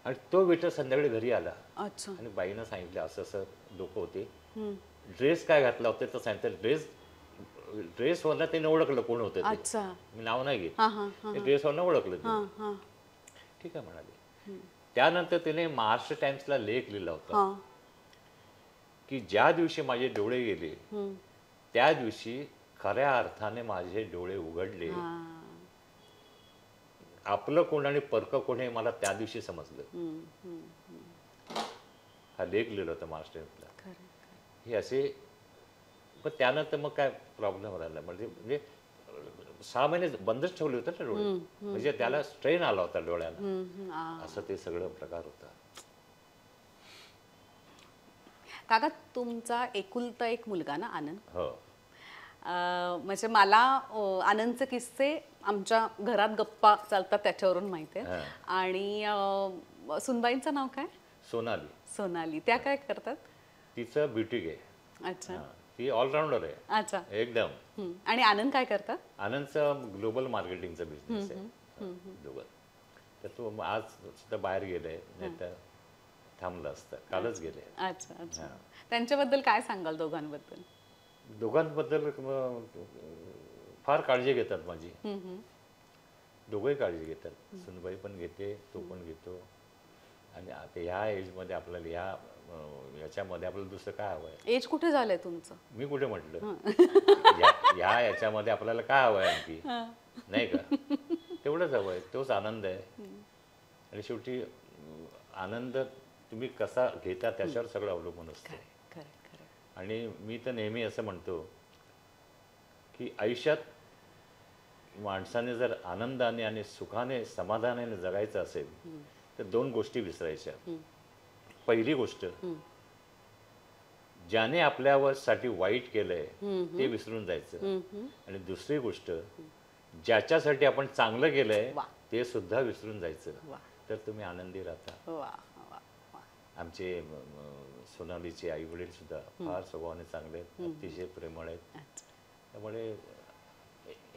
आणि तो वेटर संध्याकाळी घरी आला अच्छा. आणि बाईनं सांगितलं असं असं लोक होते, ड्रेस काय घातला होता तर सांगितलं. ड्रेसवरनं त्याने ओळखलं कोण होतं ते. अच्छा. मी नाव नाही घेत. हां हां ड्रेसवरनं ओळखलं ते. हां हां ठीक आहे म्हणाले. त्यानंतर त्याने महाराष्ट्र टाइम्सला लेख लिहिला होता हां. की ज्या दिवशी माझे डोळे गेले त्या दिवशी खऱ्या अर्थाने माझे डोळे उघडले. आपलं कोण आणि परक कोण हे मला त्या दिवशी समजलं. हा लेख लिहिला होता महाराष्ट्र टाइम्सला. हे असे. पण त्यानंतर मग काय प्रॉब्लेम राहिला, म्हणजे 6 महिने बंदच ठेवले होते ना डोळे. म्हणजे त्याला स्ट्रेन आला होता डोळ्याला. असं ते सगळं प्रकार होता. काका तुमचा एकुलता एक मुलगा ना आनंद. हो. म्हणजे मला आनंदचे किस्से आमच्या घरात गप्पा चालतात त्याच्यावरून माहिती आहे. आणि सुनबाईंचं नाव काय? सोनाली. सोनाली. त्या काय करतात? तिचं ब्युटिक आहे. अच्छा. ती ऑलराऊंडर आहे अच्छा एकदम. आणि आनंद काय करतात? आनंदचं ग्लोबल मार्केटिंगचा बिझनेस आहे दोघं. तर तो आज सुद्धा बाहेर गेलाय, नाही तर थांबलं असतं, कालच गेले. अच्छा अच्छा. त्यांच्याबद्दल काय सांगाल दोघांबद्दल? दोघांबद्दल फार काळजी घेतात माझी. दोघंही काळजी घेतात. सुनबाई पण घेते, तो पण घेतो. आणि आता ह्या एजमध्ये आपल्याला याच्यामध्ये आपल्याला दुसरं काय हवं आहे? एज कुठे झालंय तुमचं? मी कुठे म्हटलं? याच्यामध्ये आपल्याला काय हवं आहे आणखी, नाही का? तेवढंच हवं आहे, तोच आनंद आहे. आणि शेवटी आनंद तुम्ही कसा घेता त्याच्यावर सगळं अवलंबून असतं. आणि मी तर नेहमी असं म्हणतो की आयुष्यात माणसाने जर आनंदाने आणि सुखाने समाधानाने जगायचं असेल तर 2 गोष्टी विसरायच्या. पहिली गोष्ट, ज्याने आपल्यावर साठी वाईट केलंय ते विसरून जायचं. आणि दुसरी गोष्ट, ज्याच्यासाठी आपण चांगलं केलंय ते सुद्धा विसरून जायचं. तर तुम्ही आनंदी राहता. आमचे सोनालीचे आई वडील सुद्धा फार स्वभावाने चांगले आहेत, अतिशय प्रेमळ आहेत. त्यामुळे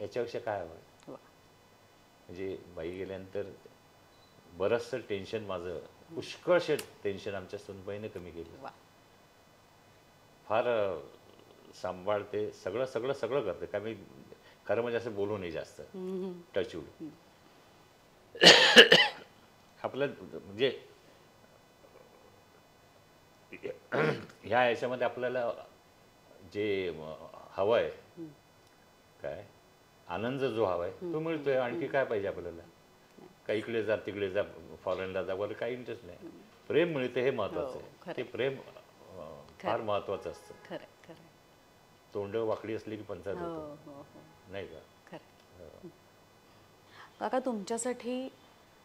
याच्यापेक्षा काय हवं? म्हणजे बाई गेल्यानंतर बरंचसं टेन्शन, माझं पुष्कळशे टेन्शन आमच्या सुनबाईने कमी केलं. फार सांभाळते, सगळं सगळं सगळं करते. का मी खरं म्हणजे असं बोलू नये जास्त, टचवूड. आपलं म्हणजे ह्या याच्यामध्ये आपल्याला जे हवं आहे, काय आनंद जो हवा आहे तो मिळतोय. आणखी काय पाहिजे आपल्याला? का इकडे जा तिकडे जा फॉरेनला जा वगैरे काही इंटरेस्ट नाही. प्रेम मिळते हे महत्वाचं आहे. ते प्रेम फार महत्वाचं असतं. तोंड वाकडी असली की पंचायत होतो, नाही का? काका तुमच्यासाठी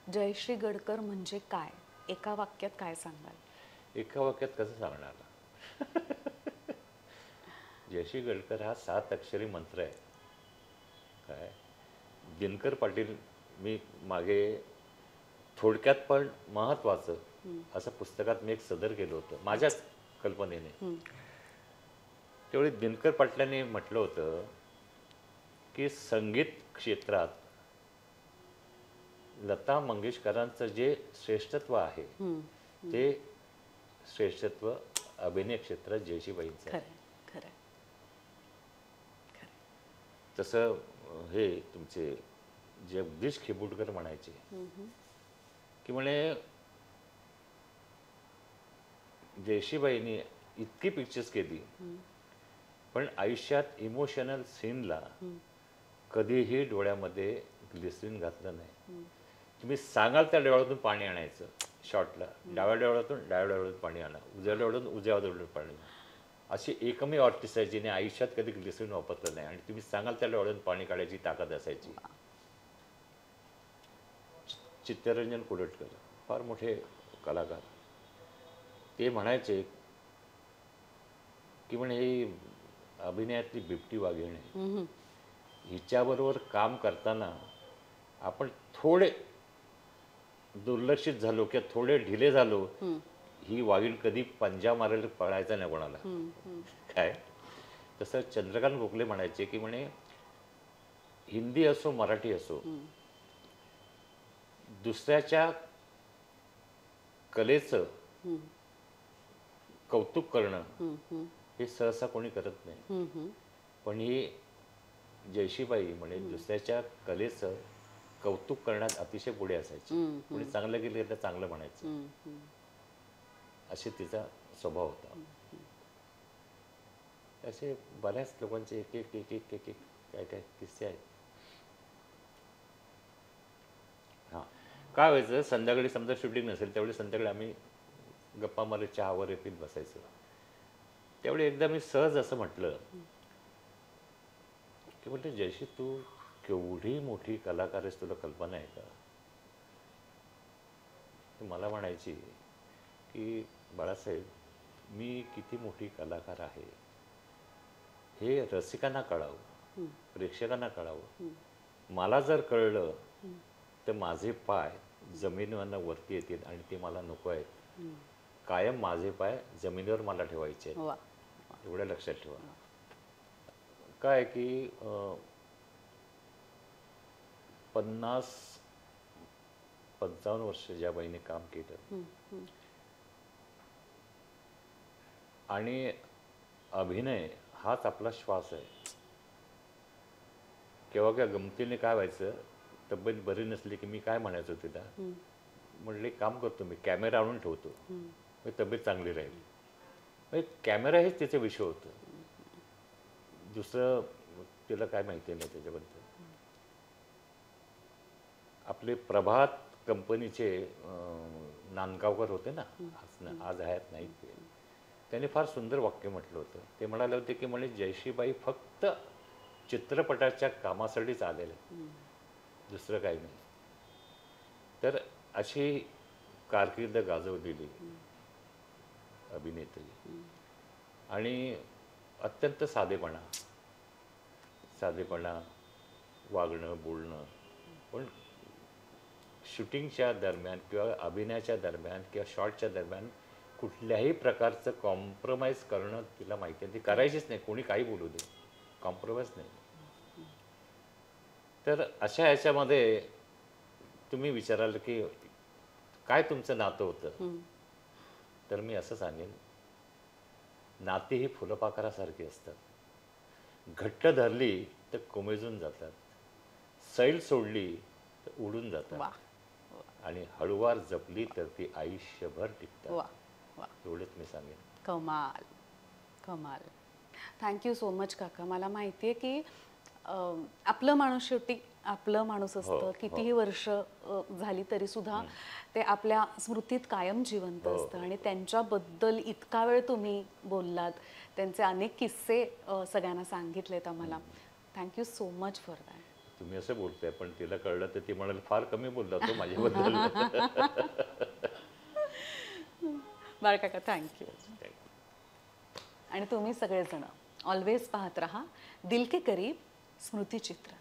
जयश्री गडकर म्हणजे काय? एका वाक्यात काय सांगाल? एका वाक्यात कसं सांगणार? जयश्री गडकर हा 7 अक्षरी मंत्र आहे. काय दिनकर पाटील, मी मागे थोडक्यात पण महत्त्वाचं असं पुस्तकात मी एक सदर केलं होतं माझ्याच कल्पनेने. त्यावेळी दिनकर पाटलांनी म्हटलं होतं की संगीत क्षेत्रात लता मंगेशकरांचं जे श्रेष्ठत्व आहे ते श्रेष्ठत्व अभिनय क्षेत्रात जयशीबाईंचं आहे. खरं खरं. तसं हे तुमचे जगदीश खेबुडकर म्हणायचे की म्हणे जयशीबाईंनी इतकी पिक्चर्स केली पण आयुष्यात इमोशनल सीनला कधीही डोळ्यामध्ये ग्लिसरीन घातलं नाही. तुम्ही सांगाल त्या डोळ्यातून पाणी आणायचं शॉटला, डाव्या डोळ्यातून पाणी आणा, उजव्या डोळ्यातून उजव्या डोळ्यातून पाणी आणा. अशी एकमेव आर्टिस्ट आहे जिने आयुष्यात कधी ग्लिसरीन वापरलं नाही आणि तुम्ही सांगाल त्या डोळ्यातून पाणी काढायची ताकद असायची. चित्तरंजन कुडटकर फार मोठे कलाकार, ते म्हणायचे की म्हणे ही अभिनयातली बिबटी वाघिणी, हिच्याबरोबर काम करताना आपण थोडे दुर्लक्षित झालो किंवा थोडे ढिले झालो, ही वाघीण कधी पंजा मारायला पळायचा नाही कोणाला. काय तसं चंद्रकांत गोखले म्हणायचे की म्हणे हिंदी असो मराठी असो, दुसऱ्याच्या कलेचं कौतुक करणं हे सहसा कोणी करत नाही. पण ही जयशीबाई म्हणे दुसऱ्याच्या कलेचं कौतुक करण्यात अतिशय पुढे असायची. कोणी चांगलं केलं तर चांगलं म्हणायचं, असे तिचा स्वभाव होता. असे बऱ्याच लोकांचे एक एक एक एक एक एक काय काय किस्से आहेत. हां, काय व्हायचं संध्याकाळी समजा शूटिंग नसेल त्यावेळी संध्याकाळी आम्ही गप्पा मारत चहावर येतील बसायचं. त्यावेळी एकदा मी सहज असं म्हटलं की म्हटलं जयशी तू केवढी मोठी कलाकार आहेस, तुला कल्पना आहे का? मला म्हणायची की बाळासाहेब मी किती मोठी कलाकार आहे हे रसिकांना कळावं, प्रेक्षकांना कळावं. मला जर कळलं तर माझे पाय जमिनीवरनं वरती येतील आणि ते मला नको आहेत. कायम माझे पाय जमिनीवर मला ठेवायचे आहेत, एवढं लक्षात ठेवा. काय की 50-55 वर्ष ज्या बाईने काम केलं आणि अभिनय हाच आपला श्वास आहे. केव्हा केव्हा गमतीने काय व्हायचं, तब्येत बरी नसली की मी काय म्हणायचो तिला, म्हटले काम करतो मी कॅमेरा आणून ठेवतो, मी तब्येत चांगली राहील. म्हणजे कॅमेरा हेच त्याचे विषय होतं, दुसरं तिला काय माहिती नाही त्याच्याबद्दल. आपले प्रभात कंपनीचे नांदगावकर होते ना, आज हयात नाहीत ते, त्यांनी फार सुंदर वाक्य म्हटलं होतं. ते म्हणाले होते की म्हणे जयशीबाई फक्त चित्रपटाच्या कामासाठीच आलेले, दुसरं काही नाही. तर अशी कारकीर्द गाजवलेली अभिनेत्री आणि अत्यंत साधेपणा वागणं बोलणं. पण शूटिंगच्या दरम्यान किंवा अभिनयाच्या दरम्यान किंवा शॉटच्या दरम्यान कुठल्याही प्रकारचं कॉम्प्रोमाइज करणं तिला माहिती आहे. ती करायचीच नाही, कोणी काही बोलू दे, कॉम्प्रोमाइज नाही. तर अशा ह्याच्यामध्ये तुम्ही विचाराल की काय तुमचं नातं होतं, तर मी असं सांगेन नाती ही फुलपाखरासारखी असतात. घट्ट धरली तर कोमेजून जातात, सैल सोडली तर उडून जातात आणि हळूवार जपली तर ती आयुष्यभर टिकतात. एवढंच मी सांगेन. कमाल कमाल. थँक्यू सो मच काका. मला माहिती आहे की आपलं माणूस शेवटी आपलं माणूस असतं. कितीही वर्ष झाली तरी सुद्धा ते आपल्या स्मृतीत कायम जिवंत असतं आणि त्यांच्याबद्दल इतका वेळ तुम्ही बोललात, त्यांचे अनेक किस्से सगळ्यांना सांगितलेत आम्हाला. Thank you so much for that. तुम्ही असं बोलताय पण तिला कळलं तर ती म्हणाल फार कमी बोलला तो माझ्याबद्दल. बाळ काका थँक्यू. आणि तुम्ही सगळेजण ऑलवेज पाहत रहा दिल के करीब स्मृतिचित्र.